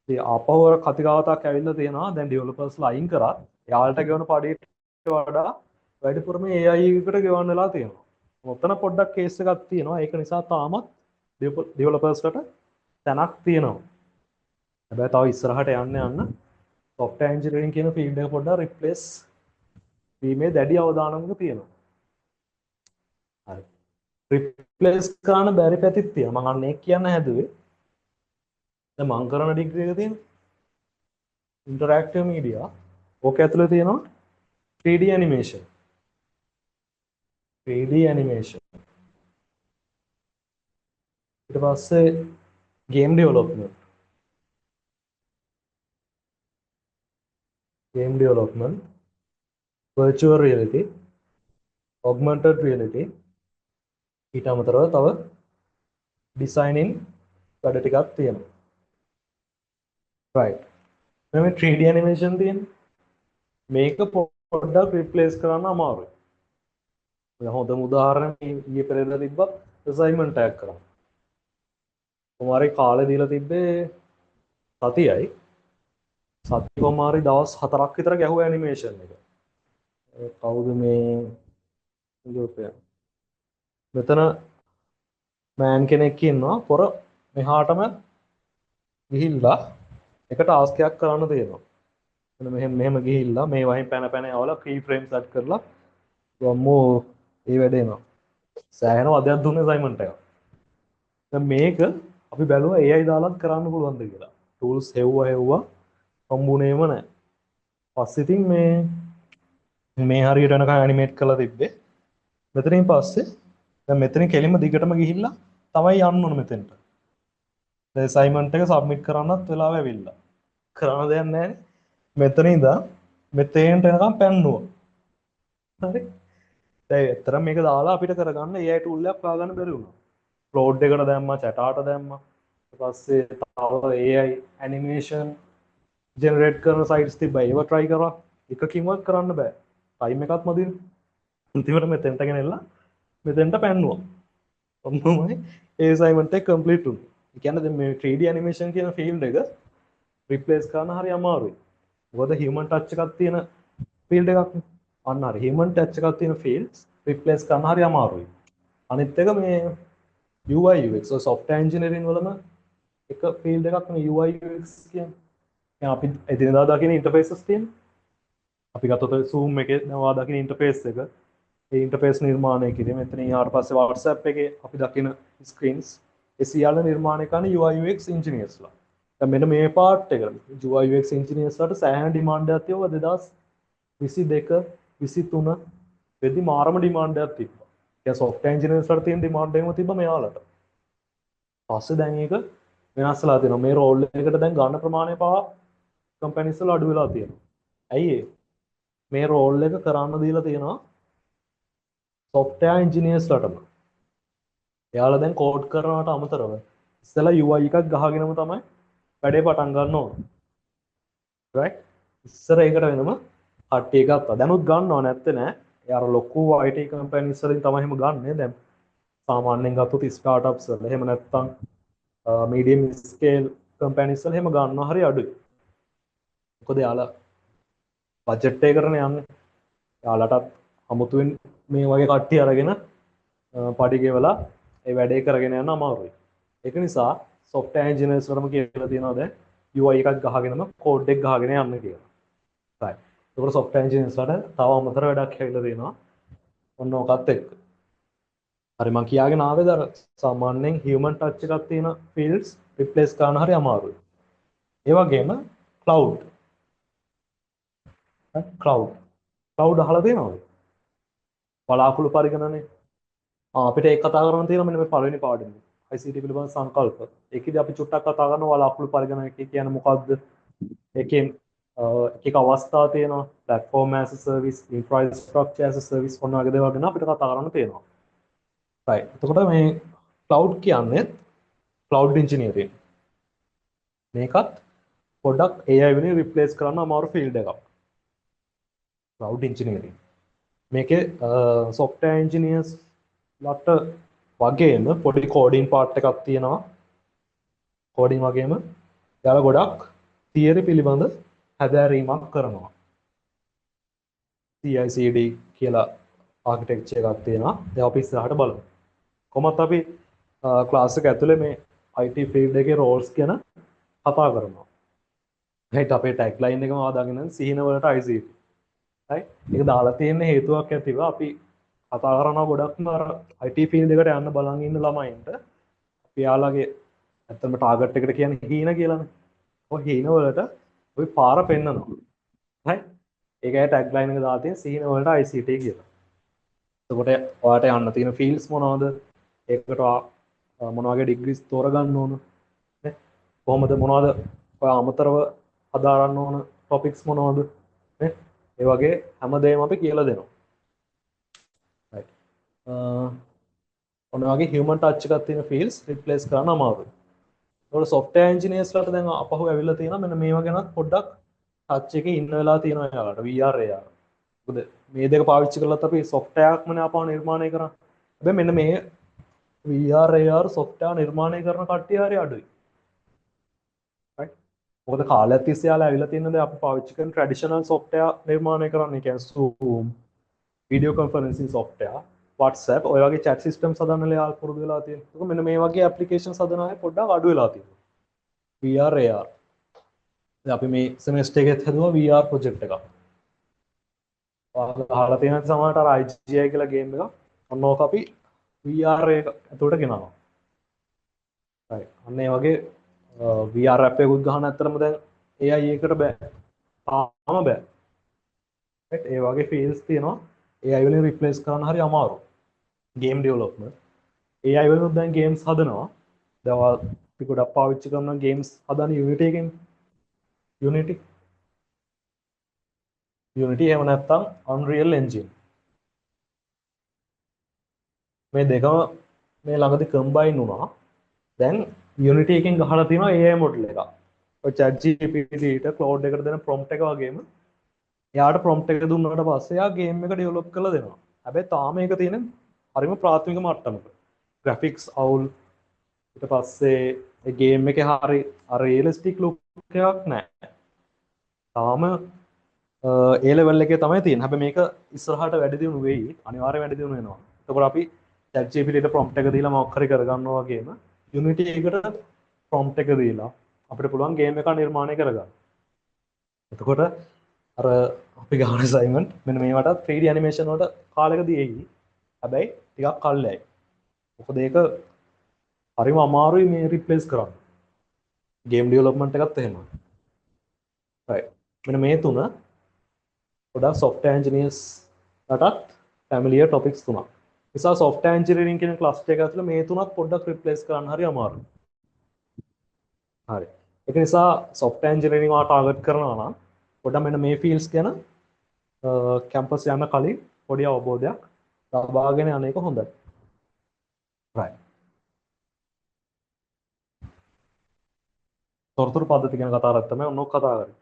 ඉතින් ආපහු අර කතිකාවතක් ඇවිල්ලා තියෙනවා. දැන් developersලා අයින් කරා. යාලට ගෙවන පඩියට වඩා වැඩිපුරම AI එකට ගෙවන්න වෙලා තියෙනවා. ඔතන පොඩ්ඩක් කේස් එකක් තියෙනවා. ඒක නිසා තාමත් developersලට තැනක් තියෙනවා. හැබැයි තව ඉස්සරහට යන්න software engineering කියන field එක පොඩ්ඩක් replace වීමේ දැඩි අවදානමක් තියෙනවා. හරි. රිප්ලේස් කරන්න බැරි පැතිත් තියෙනවා. මම අන්න ඒක කියන්න හැදුවේ. දැන් මම කරන ඩිග්‍රී එක තියෙන ඉන්ටරැක්ටිව් මීඩියා. ඕක ඇතුලේ තියෙනවා 3D animation. 3D animation. ඊට පස්සේ game development. Game development, virtual reality, augmented reality, ඊට අමතරව තව designing වැඩ ටිකක් තියෙනවා. right. මේ 3D animation තියෙන්නේ. මේක පොඩ්ඩක් replace කරන්න අමාරුයි. දැන් හොඳම උදාහරණයක් ඊයේ පෙරේද තිබ්බා assignment එකක් කරන්න. කොමාරි කාලේ දීලා තිබ්බේ සතියයි. සති කොමාරි දවස් 4ක් විතර ගැහුවා animation එක. කවුද මේ යුරෝපියන්? මෙතන මෑන් කෙනෙක් ඉන්නවා පොර මෙහාටම ගිහිල්ලා එක ටාස්ක් එකක් කරන්න තියෙනවා. මෙහෙම ගිහිල්ලා මේ වහින් පැන පැන යවලා කී ෆ්‍රේම් සෙට් කරලා ගම්මෝ ඒ වැඩේ එනවා. සෑහෙන වදයක් දුන්නේ අසයින්මන්ට් එක. දැන් මේක අපි බැලුවා AI දාලත් කරන්න පුළුවන්ද කියලා. ටූල්ස් හෙව්වා හම්බුනේම නැහැ. පස්සේ ඉතින් මේ හරියට යනකම් ඇනිමේට් කරලා තිබ්බේ. මෙතනින් පස්සේ දැන් මෙතනින් කෙලින්ම දිගටම ගිහිල්ලා තමයි යන්න ඕන මෙතෙන්ට. දැන් අසයින්මන්ට් එක සබ්මිට් කරන්නත් වෙලාව ඇවිල්ලා. කරන්න දෙයක් නැහැ. මෙතන ඉඳන් මෙතෙන්ට එනකම් පැන්නුවා. හරි. දැන් ඇත්තටම මේක දාලා අපිට කරගන්න AI tool එකක් හොයාගන්න බැරි වුණා. Cloud එකට දැම්මා, chat ආට දැම්මා. ඊට පස්සේ තව AI animation generate කරන sites තිබ්බා. ඒව try කරා. එකකින්වත් කරන්න බෑ. time එකක් මදිනේ. අන්තිමට මෙතෙන්ට ගෙනල්ලා මෙතෙන්ට පැන්නුවා. ඔන්නමයි ඒ assignment එක complete වුණේ. ඒ කියන්නේ දැන් මේ 3D animation කියන field එක replace කරන්න හරි අමාරුයි. මොකද human touch එකක් තියෙන field එකක් නේ. අන්න හරි human touch එකක් තියෙන fields replace කරන්න හරි අමාරුයි. අනිත් එක මේ UI UX so software engineering වලම එක field එකක් මේ UI UX කියන්නේ. දැන් අපි එදිනදා දකින interfaces තියෙන. අපි ගත්තොත් Zoom එකේ නවා දකින interface එක. ඒ interface නිර්මාණය කිරීම. මෙතන ඊට පස්සේ WhatsApp එකේ අපි දකින screens ඒ සියල්ල නිර්මාණය කරන UI UX engineers ලා. දැන් මෙන්න මේ part එක UI UX engineers ලාට සෑහෙන demand එකක් තියෙනවා 2022 23 වෙද්දි මාරම demand එකක් තිබ්බා. ඒ software engineers ලාට තියෙන demand එකම තිබ්බා මෙයාලට. පස්සේ දැන් ඒක වෙනස්ලා තියෙනවා. මේ role එකට දැන් ගන්න ප්‍රමාණය පවා companies වල අඩු වෙලා තියෙනවා. ඇයි ඒ? මේ role එක කරන්න දීලා තියෙනවා software engineers ලටම. එයාලා දැන් කෝඩ් කරනවට අමතරව ඉස්සෙල්ලා UI එකක් ගහගෙනම තමයි වැඩේ පටන් ගන්න ඕන. right? ඉස්සර ඒකට වෙනම කට්ටිය ගත්තා. දැනුත් ගන්නව නැත්තේ නෑ. ඒ අර ලොකු IT companies වලින් තමයි එහෙම ගන්නෙ. දැන් සාමාන්‍යයෙන් ගත්තොත් startups වල එහෙම නැත්තම් medium scale companies වල එහෙම ගන්නවා හරි අඩුයි. මොකද යාලා බජට් එකකටනේ යන්නේ. යාලටත් අමුතුවෙන් මේ වගේ කට්ටිය අරගෙන පඩි ගෙවලා ඒ වැඩේ කරගෙන යන්න අමාරුයි. ඒක නිසා software engineers වලම කියලා තියෙනවා දැන් UI එකක් ගහගෙනම code එක ගහගෙන යන්න කියලා. right. ඒකට software engineers වලට තව අමතර වැඩක් හැවිලා තියෙනවා. ඔන්න ඔකත් එක්ක. හරි මම කියාගෙන ආවේද අර සාමාන්‍යයෙන් human touch එකක් තියෙන fields replace කරන්න හරි අමාරුයි. ඒ වගේම cloud. cloud අහලා තියෙනවද? වලාකුළු පරිගණනය. අපිට ඒක කතා කරන්න තියෙනවා මෙන්න මේ පළවෙනි පාඩමේ. ICT පිළිබඳ සංකල්ප. ඒකෙදි අපි චුට්ටක් කතා කරනවා වලාකුළු පරිගණනය කියන්නේ මොකක්ද? ඒකෙන් එක අවස්ථා තියෙනවා platform as a service, infrastructure as a service ඔන්න වගේ දේවල් ගැන අපිට කතා කරන්න තියෙනවා. right. එතකොට මේ cloud කියන්නේ cloud engineering. මේකත් පොඩ්ඩක් AI වෙනුවෙන් replace කරන්න අමාරු field එකක්. cloud engineering. මේකේ software engineers ලට වගේම පොඩි coding part එකක් තියෙනවා. coding වගේම යාලා ගොඩක් theory පිළිබඳ හැදෑරීමක් කරනවා. CI/CD කියලා ආකිටෙක්චර් එකක් තියෙනවා. ඒක අපි ඉස්සරහට බලමු. කොහොමත් අපි ක්ලාස් එක ඇතුලේ මේ IT field එකේ roles ගැන කතා කරනවා. right අපේ tagline එකම ආදාගෙන සිහින වලට ICT. right ඒක දාලා තියෙන හේතුවක් ඇතිව අපි කතා කරනවා ගොඩක්ම අර IT ෆීල්ඩ් එකට යන්න බලන් ඉන්න ළමයින්ට අපි යාළගේ ඇත්තම ටාගට් එකට කියන්නේ හීන කියලානේ. ඔය හීන වලට ওই පාර පෙන්නනවා. right? ඒකයි ටැග්ලයින් එක දාලා තියෙන සීන වලට ICT කියලා. එතකොට ඔයාලට යන්න තියෙන ෆීල්ඩ්ස් මොනවද? ඒකට මොන වගේ ඩිග්‍රීස් තෝරගන්න ඕන? නේ? කොහොමද මොනවද ඔයා අමතරව හදාරන්න ඕන ටොපික්ස් මොනවද? නේ? ඒ වගේ හැමදේම අපි කියලා දෙනවා. right. ඔන්න වගේ human touch එකක් තියෙන fields replace කරන්න අමාරුයි. ඒකට software engineers ලාට දැන් අපහු ඇවිල්ලා තියෙනවා මෙන්න මේවා ගැනත් පොඩ්ඩක් touch එකේ ඉන්න වෙලා තියෙනවා යාළුවට VR AR. මොකද මේ දෙක පාවිච්චි කරලත් අපි software එකක්මනේ අපව නිර්මාණය කරන්නේ. හැබැයි මෙන්න මේ VR AR software නිර්මාණය කරන කට්ටිය හරි අඩුයි. right. මොකද කාලයක් තිස්සේ යාලා ඇවිල්ලා තියෙන දේ අපි පාවිච්චි කරන traditional software නිර්මාණය කරන්නේ කියන්නේ Zoom, video conferencing software, WhatsApp ඔය වගේ chat systems හදන්න යාල් පුරුදු වෙලා තියෙනවා. ඒක මෙන්න මේ වගේ applications හදන අය පොඩ්ඩක් අඩු වෙලා තියෙනවා. VR AR. දැන් අපි මේ semester එකෙත් හදුවා VR project එකක්. ඔයාලා අහලා තියෙන සමහරට අර IGI කියලා game එකක්. ඔන්න ඕක අපි VR එක ඇතුළට ගෙනාවා. right. අන්න ඒ වගේ VR app එකකුත් ගහන්න ඇත්තරම දැන් AI එකට බෑ. තාම බෑ. right. ඒ වගේ fields තියෙනවා. AI වලින් replace කරන්න හරි අමාරුයි. game development. AI වලින් දැන් games හදනවා. දැන් අපි ගොඩක් පාවිච්චි කරන games හදන Unity එකෙන්. Unity එහෙම නැත්නම් Unreal Engine. මේ දෙකම මේ ළඟදී combine වුණා. දැන් Unity එකෙන් ගහලා තියෙනවා AI model එක. ඔය ChatGPT ට cloud එකට දෙන prompt එක වගේම එයාට prompt එක දුන්නාට පස්සේ එයා game එක develop කරලා දෙනවා. හැබැයි තාම මේක තියෙන හරිම ප්‍රාථමික මට්ටමක. graphics අවුල් ඊට පස්සේ ඒ game එකේ හරි realistic look එකක් නැහැ. තාම ඒ level එකේ තමයි තියෙන්නේ. හැබැයි මේක ඉස්සරහට වැඩි දියුණු වෙයි. අනිවාර්යයෙන් වැඩි දියුණු වෙනවා. එතකොට අපි ChatGPT ට prompt එක දීලා මොකක් හරි කරගන්නවා වගේම Unity එකට prompt එක දීලා අපිට පුළුවන් game එකක් නිර්මාණය කරගන්න. එතකොට අර අපි ගහන assignment මෙන්න මේවට 3D animation වලට කාලෙකදී එයි. හැබැයි ටිකක් කල්යයි. මොකද ඒක හරිම අමාරුයි මේ replace කරන්න. game development එකත් එහෙමයි. right. මෙන්න මේ තුන පොඩක් software engineers ලටත් familiar topics තුනක්. නිසා software engineering කියන cluster එක ඇතුළේ මේ තුනත් පොඩ්ඩක් replace කරන්න හරි අමාරුයි. හරි. ඒක නිසා software engineering වා target කරනවා නම් පොඩ්ඩක් මෙන්න මේ fields ගැන campus යන කලින් පොඩි අවබෝධයක් ලබාගෙන යන එක හොඳයි. right. තොරතුරු පද්ධති ගැන කතා කරලා තමයි ඔන්න ඔක් කතා කරන්නේ.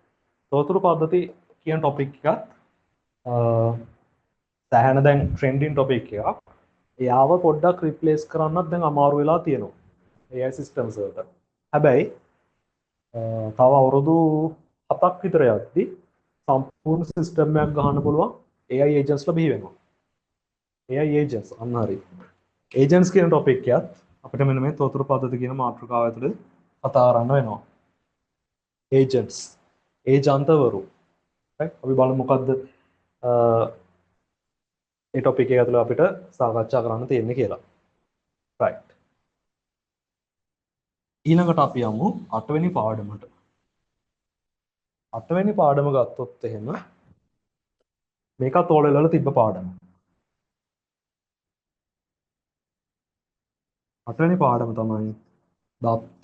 තොරතුරු පද්ධති කියන topic එකත් සෑහෙන දැන් trending topic එකක්. එයාව පොඩ්ඩක් replace කරන්නත් දැන් අමාරු වෙලා තියෙනවා. AI systems වලට. හැබැයි තව අවුරුදු 7ක් විතර යද්දී සම්පූර්ණ සිස්ටම් එකක් ගහන්න පුළුවන් AI agents ලා බිහි වෙනවා. AI agents අන්න හරි. agents කියන topic එකත් අපිට මෙන්න මේ තොරතුරු පද්ධති කියන මාතෘකාව ඇතුලේ කතා කරන්න වෙනවා. agents ඒජන්තවරු. right. අපි බලමු මොකද්ද ඒ topic එක ඇතුලේ අපිට සාකච්ඡා කරන්න තියෙන්නේ කියලා. right. ඊළඟට අපි යමු 8 වෙනි පාඩමට. 8 වෙනි පාඩම ගත්තොත් එහෙම මේකත් ඕ ලෙවල් වල තිබ්බ පාඩම. 8 වෙනි පාඩම තමයි දත්ත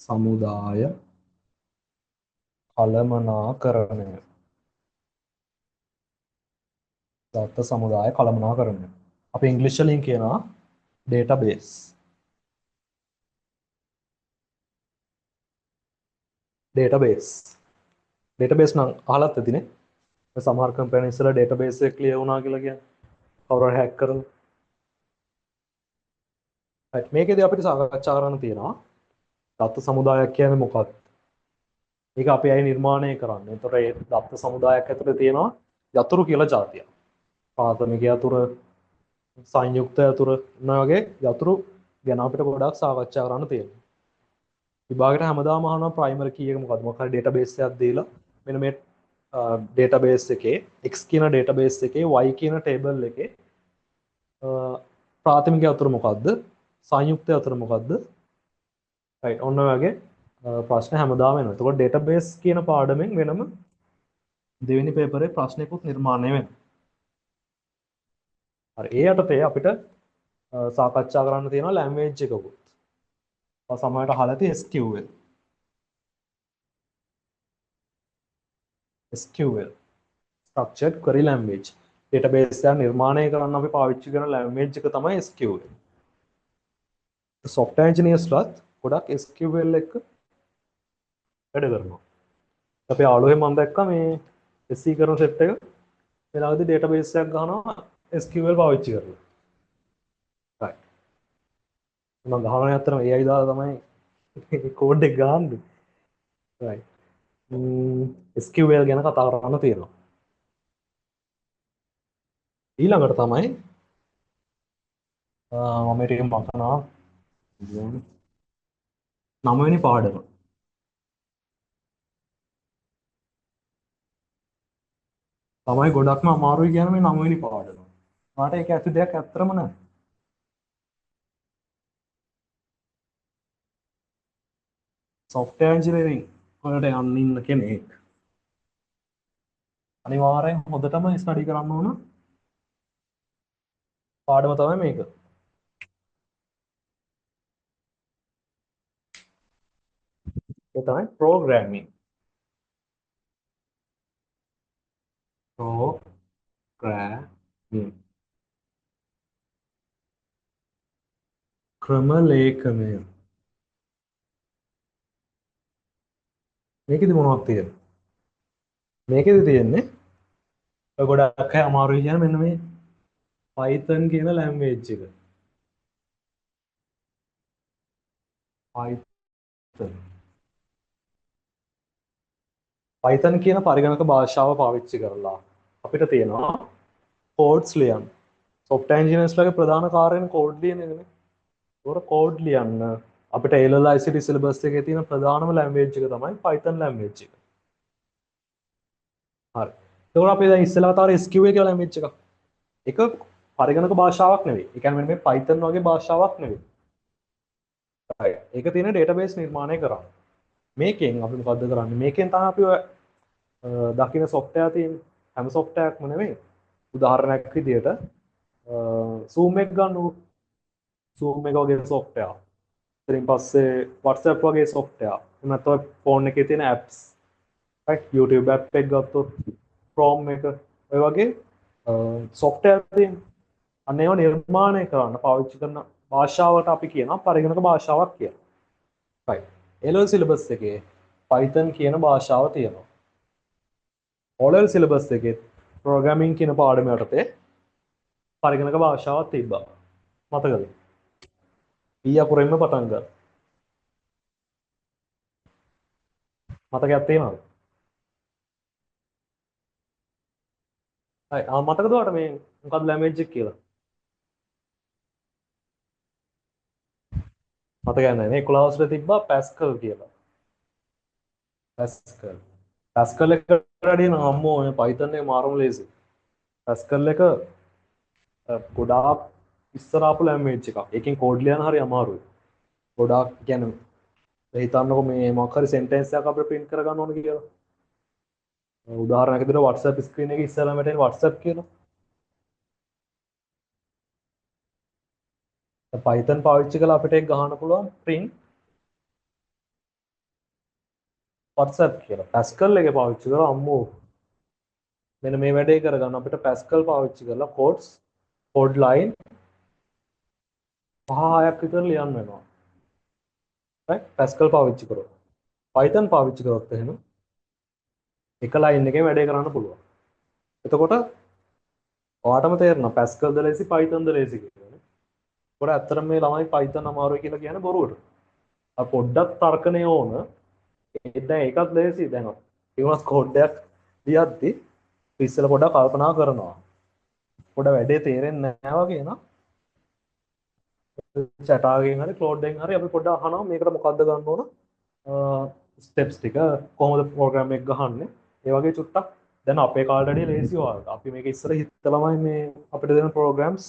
සමුදාය කළමනාකරණය. දත්ත සමුදාය කළමනාකරණය. අපි ඉංග්‍රීසි වලින් කියනවා database. database නම් අහලත් ඇතිනේ. සමහර කම්පැනිස් වල database එක ක්ලියර් වුණා කියලා කියන්නේ. කවුරු හරි හැක් කරලා. right. මේකේදී අපිට සාකච්ඡා කරන්න තියෙනවා දත්ත සමුදායක් කියන්නේ මොකක්ද? ඒක අපි අය නිර්මාණය කරන්නේ. ඒතර ඒ දත්ත සමුදායක් ඇතුලේ තියෙනවා යතුරු කියලා જાතියක්. ප්‍රාථමික යතුරු, සංයුක්ත යතුරු වගේ යතුරු ගැන අපිට ගොඩක් සාකච්ඡා කරන්න තියෙනවා. විභාගයට හැමදාම අහනවා ප්‍රයිමරි කී එක මොකක්ද? මොකක් හරි database එකක් දීලා මෙන්න මේ database එකේ x කියන database එකේ y කියන table එකේ ප්‍රාථමික අතර මොකද්ද? සංයුක්ත අතර මොකද්ද? right ඔන්න ඔය වගේ ප්‍රශ්න හැමදාම එනවා. එතකොට database කියන පාඩමෙන් වෙනම දෙවෙනි පේපරේ ප්‍රශ්නයකුත් නිර්මාණය වෙනවා. හරි ඒ යටතේ අපිට සාකච්ඡා කරන්න තියෙනවා language එකකුත්. සමහරට අහලා තියෙ SQL. SQL structured query language. database එක නිර්මාණය කරන්න අපි පාවිච්චි කරන language එක තමයි SQL. software engineersලාත් ගොඩක් SQL එක වැඩ කරනවා. අපේ යාළුවෙක් මම දැක්කා මේ SC කරන සෙට් එක වෙලාවදී database එකක් ගහනවා SQL පාවිච්චි කරලා. right. මම ගහනවා අතරම AI දාලා තමයි කෝඩ් එක ගහන්නේ. right. SQL ගැන කතා කරන්න තියෙනවා. ඊළඟට තමයි මම ටික මතනවා 9 වෙනි පාඩම. තමයි ගොඩක්ම අමාරුයි කියන මේ 9 වෙනි පාඩම. මට ඒක ඇති දෙයක් ඇත්තම නැහැ. software engineering වලට යන්න ඉන්න කෙනෙක් අනිවාර්යෙන් හොඳටම ස්ටඩි කරන්න ඕන පාඩම තමයි මේක. ඒ තමයි programming. programming. ක්‍රම ලේඛනය. මේකෙදි මොනවද තියෙන්නේ? මේකෙදි තියෙන්නේ ඔය ගොඩක් අය අමාරුයි කියන මෙන්න මේ Python කියන language එක. Python කියන පරිගණක භාෂාව පාවිච්චි කරලා අපිට තියෙනවා codes ලියන්න. software engineers ලගේ ප්‍රධාන කාර්යයෙන් code ලියන එකනේ. ඒකට code ලියන්න අපිට A level ICT syllabus එකේ තියෙන ප්‍රධානම language එක තමයි Python language එක. හරි. ඒකෝර අපි දැන් ඉස්සෙල්ලා කතා කරේ SQL කියලා language එකක්. ඒක පරිගණක භාෂාවක් නෙවෙයි. ඒ කියන්නේ මේ Python වගේ භාෂාවක් නෙවෙයි. හරි. ඒක තියෙන database නිර්මාණය කරා. මේකෙන් අපි මොකද්ද කරන්නේ? මේකෙන් තමයි අපි දකින්න software තියෙන හැම software එකක්ම නෙවෙයි. උදාහරණයක් විදියට Zoom එක ගන්නකො. Zoom එක වගේ software. ඊට පස්සේ WhatsApp වගේ software. නැත්නම් phone එකේ තියෙන apps. right YouTube app එක ගත්තොත් Chrome එක ඔය වගේ software තියෙන අන්න ඒවා නිර්මාණය කරන්න පාවිච්චි කරන භාෂාවට අපි කියනවා පරිගණක භාෂාවක් කියලා. right. A level syllabus එකේ Python කියන භාෂාව තියෙනවා. O level syllabus එකේ programming කියන පාඩම යටතේ පරිගණක භාෂාවක් තිබ්බා. මතකද? ඊ අකුරෙන්ම පටන් ගන්න. මතකයක් තියෙනවද? හරි. මතකද ඔයාලට මේ මොකක්ද language එක කියලා? මතකයක් නැහැ නේ 11 වසරේ තිබ්බා Pascal කියලා. Pascal එක වැඩි නම් අම්මෝ මේ Python එක මාරම ලේසි. Pascal එක ගොඩාක් ඉස්සර ආපු language එකක්. ඒකෙන් කෝඩ් ලියන්න හරි අමාරුයි. ගොඩාක් කියන්නේ හිතන්නකො මේ මොකක් හරි sentence එකක් අපිට print කරගන්න ඕන කියලා. උදාහරණයක් විදිහට WhatsApp screen එකේ ඉස්සරහම තියෙන WhatsApp කියලා. Python පාවිච්චි කරලා අපිට ඒක ගහන්න පුළුවන් print WhatsApp කියලා. Pascal එක පාවිච්චි කරලා අම්මෝ මෙන්න මේ වැඩේ කරගන්න අපිට Pascal පාවිච්චි කරලා code line 5-6ක් විතර ලියන්න වෙනවා. right Pascal පාවිච්චි කරොත්. Python පාවිච්චි කරොත් එහෙනම් එක line එකේ වැඩේ කරන්න පුළුවන්. එතකොට ඔයාටම තේරෙනවා Pascal ද ලේසි Python ද ලේසි කියලා නේ. පොඩ ඇත්තටම මේ ළමයි Python අමාරුයි කියලා කියන්නේ බොරුවට. පොඩ්ඩක් තර්කණය ඕන. දැන් ඒකත් ලේසි දැන් ඉවස් කෝඩ් එකක් ලියද්දි ඉස්සෙල්ලා පොඩ්ඩක් කල්පනා කරනවා. පොඩ වැඩේ තේරෙන්නේ නැහැ වගේ නා. chat එකෙන් හරි Claude එකෙන් හරි අපි පොඩ්ඩක් අහනවා මේකට මොකද්ද ගන්න ඕන ස්ටෙප්ස් ටික කොහොමද ප්‍රෝග්‍රෑම් එක ගහන්නේ. ඒ වගේ චුට්ටක් දැන් අපේ කාලේදී ලේසි ඔයාලට. අපි මේක ඉස්සර හිතලාමයි මේ අපිට දෙන ප්‍රෝග්‍රෑම්ස්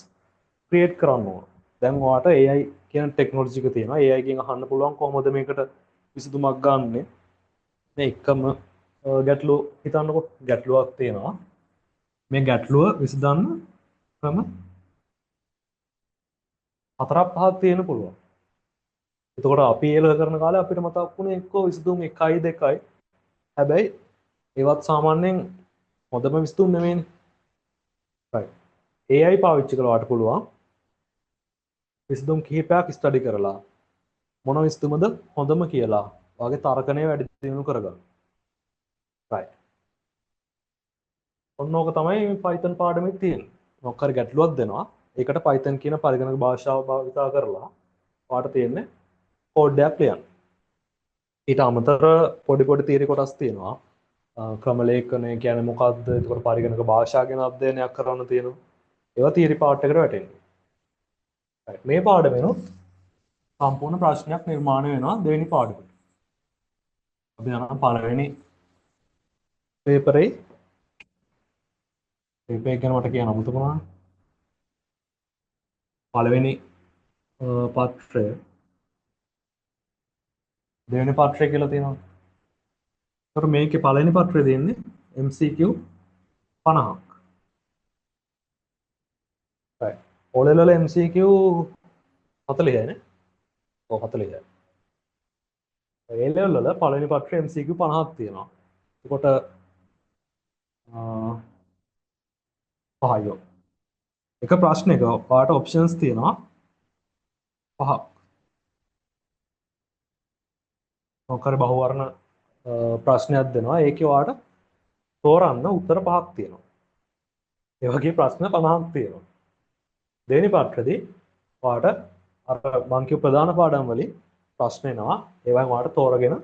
ක්‍රියේට් කරන්න ඕන. දැන් ඔයාට AI කියන ටෙක්නොලොජි එක තියෙනවා. AI එකෙන් අහන්න පුළුවන් කොහොමද මේකට විසඳුමක් ගන්නෙ. මේ එකම ගැටලුව හිතන්නකෝ. ගැටලුවක් තියෙනවා. මේ ගැටලුව විසඳන්න ක්‍රම හතරක් පහක් තියෙන්න පුළුවන්. එතකොට අපි ඒල කරන කාලේ අපිට මතක් වුණේ එක්කෝ විසඳුම් 1යි 2යි. හැබැයි ඒවත් සාමාන්‍යයෙන් හොඳම විසඳුම් නෙමෙයිනේ. right. AI පාවිච්චි කරලාට පුළුවන් විසඳුම් කිහිපයක් ස්ටඩි කරලා මොන විසඳුමද හොඳම කියලා වගේ තර්කණය වැඩි දියුණු කරගන්න. right. ඔන්න ඕක තමයි Python පාඩමේ තියෙන්නේ. මොකක් හරි ගැටලුවක් දෙනවා. ඒකට Python කියන පරිගණක භාෂාව භාවිතා කරලා ඔයාලට තියෙන්නේ කෝඩ් එකක් ලියන්න. ඊට අමතර පොඩි පොඩි තීරි කොටස් තියෙනවා. ක්‍රම ලේඛනය කියන්නේ මොකක්ද? ඒකට පරිගණක භාෂා ගැන අධ්‍යයනයක් කරන්න තියෙනවා. ඒවා තීරි පාර්ට් එකට වැටෙනවා. right. මේ පාඩමෙනුත් සම්පූර්ණ ප්‍රශ්නයක් නිර්මාණය වෙනවා දෙවෙනි පාඩමට. අපි යනවා පළවෙනි පේපරේ. පේපර් ගැන මට කියන්න අමුතුමා. පළවෙනි පත්‍රය දෙවෙනි පත්‍රය කියලා තියෙනවා. ඒතර මේකේ පළවෙනි පත්‍රය දෙන්නේ MCQ 50ක්. right. O level MCQ 40යි නේ. ඔව් 40යි. A level වල පළවෙනි පත්‍රය MCQ 50ක් තියෙනවා. එතකොට පහයෝ. එක ප්‍රශ්නයක ඔයාලට ඔප්ෂන්ස් තියෙනවා පහක්. මොකද බහුවර්ණ ප්‍රශ්නයක් දෙනවා. ඒකේ ඔයාලට තෝරන්න උත්තර පහක් තියෙනවා. ඒ වගේ ප්‍රශ්න 50ක් තියෙනවා. දෙවෙනි පත්‍රයේදී ඔයාලට අර මං කියපු ප්‍රධාන පාඩම් වලින් ප්‍රශ්න එනවා. ඒවෙන් ඔයාලට තෝරගෙන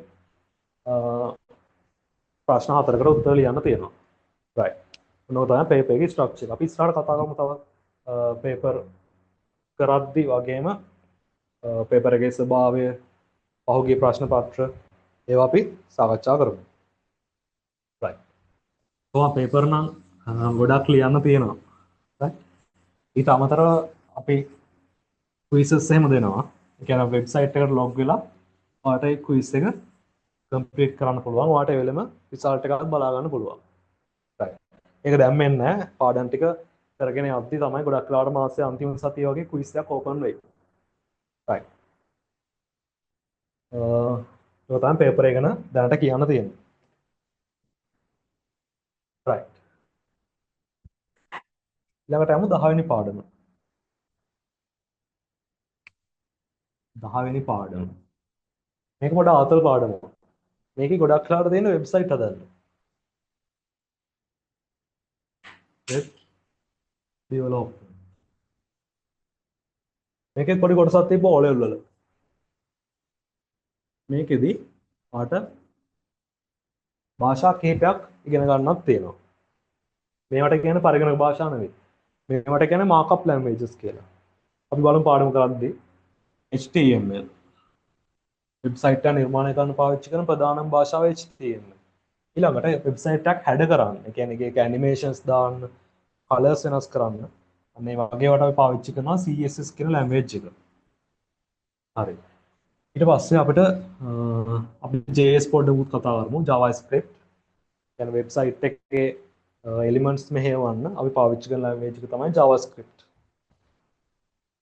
ප්‍රශ්න හතරකට උත්තර ලියන්න තියෙනවා. right. මොනවද තමයි පේපර් එකේ ස්ට්‍රක්චර්. අපි ඉස්සරහට කතා කරමු තව පේපර් කරද්දි වගේම පේපර් එකේ ස්වභාවය, පහුගිය ප්‍රශ්න පත්‍ර ඒවා අපි සාකච්ඡා කරමු. right. කොහොම පේපර් නම් ගොඩක් ලියන්න තියෙනවා. right. ඊට අමතරව අපි quizzes එහෙම දෙනවා. ඒ කියන්නේ වෙබ්සයිට් එකට ලොග් වෙලා ඔයාලට ඒ quiz එක කම්ප්ලීට් කරන්න පුළුවන්. ඔයාලට ඒ වෙලෙම රිසල්ට් එකක් බලා ගන්න පුළුවන්. right. ඒක දැන් මෙන්න පාඩම් ටික කරගෙන යද්දි තමයි ගොඩක් වෙලාවට මාසයේ අන්තිම සතිය වගේ quiz එකක් ඕපන් වෙයි. right. ඒක තමයි පේපර් එක ගැන දැනට කියන්න තියෙන්නේ. right. ඊළඟට යමු 10 වෙනි පාඩම. 10 වෙනි පාඩම. මේක පොඩ ආතල් පාඩමක්. මේකේ ගොඩක් වෙලාවට තියෙන වෙබ්සයිට් හදන්න. web development. මේකේ පොඩි කොටසක් තිබ්බ O level වල. මේකෙදි ආට භාෂා කිහිපයක් ඉගෙන ගන්නක් තියෙනවා. මේවට කියන්නේ පරිගණක භාෂා නෙවෙයි. මේවට කියන්නේ markup languages කියලා. අපි බලමු පාඩම කරද්දී HTML වෙබ්සයිට් එක නිර්මාණය කරන්න පාවිච්චි කරන ප්‍රධානම භාෂාව HTML. ඊළඟට වෙබ්සයිට් එකක් හැඩ කරන්න. ඒ කියන්නේ ඒක ඇනිමේෂන්ස් දාන්න, කලර්ස් වෙනස් කරන්න. අන්න ඒ වගේ වට අපි පාවිච්චි කරනවා CSS කියන ලැන්ග්වේජ් එක. හරි. ඊට පස්සේ අපිට අපි JS පොඩ්ඩකුත් කතා කරමු. JavaScript කියන්නේ වෙබ්සයිට් එකේ එලිමන්ට්ස් මෙහෙවන්න අපි පාවිච්චි කරන ලැන්ග්වේජ් එක තමයි JavaScript.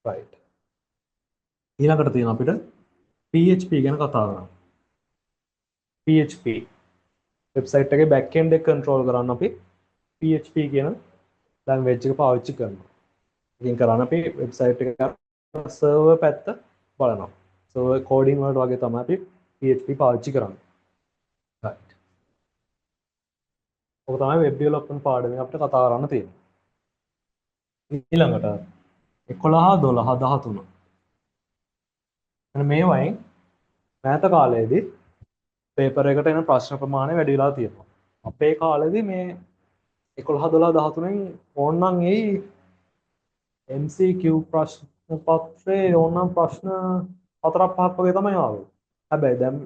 right. ඊළඟට තියෙන අපිට PHP ගැන කතා කරන්න. PHP වෙබ්සයිට් එකේ බෑක් එන්ඩ් එක කන්ට්‍රෝල් කරන්න අපි PHP කියන ලැන්ග්වේජ් එක පාවිච්චි කරනවා. ඉතින් කරන්න අපි වෙබ්සයිට් එක සර්වර් පැත්ත බලනවා. සර්වර් කෝඩින් වලට වගේ තමයි අපි PHP පාවිච්චි කරන්නේ. right. ඔක තමයි වෙබ් ඩෙවලොප්මන්ට් පාඩමේ අපිට කතා කරන්න තියෙන්නේ. ඊළඟට 11 12 13 මේ වයින් මෑත කාලයේදී පේපර් එකට එන ප්‍රශ්න ප්‍රමාණය වැඩි වෙලා තියෙනවා. අපේ කාලේදී මේ 11 12 13න් ඕනනම් එයි MCQ ප්‍රශ්න පත්‍රයේ ඕනනම් ප්‍රශ්න 4ක් 5ක් වගේ තමයි ආවේ. හැබැයි දැන්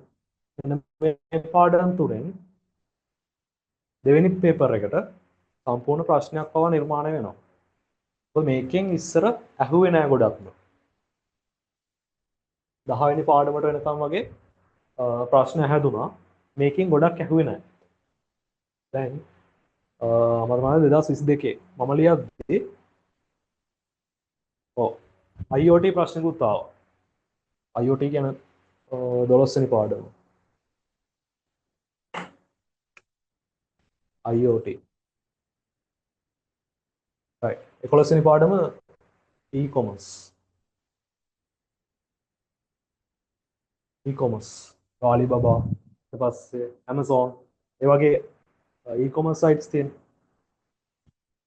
මෙන්න මේ පාඩම් තුනෙන් දෙවෙනි පේපර් එකට සම්පූර්ණ ප්‍රශ්නයක් පවා නිර්මාණය වෙනවා. ඔය මේකෙන් ඉස්සර ඇහුවේ නෑ ගොඩක්ම. 10 වෙනි පාඩමට වෙනකම් වගේ ප්‍රශ්න හැදුනා. මේකෙන් ගොඩක් ඇහුවේ නෑ. දැන් මම තමයි 2022 මම ලියද්දී ඔව් IoT ප්‍රශ්නකුත් ආවා. IoT කියන 12 වෙනි පාඩම. IoT. right. 11 වෙනි පාඩම e-commerce. e-commerce. Alibaba ඊට පස්සේ Amazon ඒ වගේ e-commerce sites තියෙන.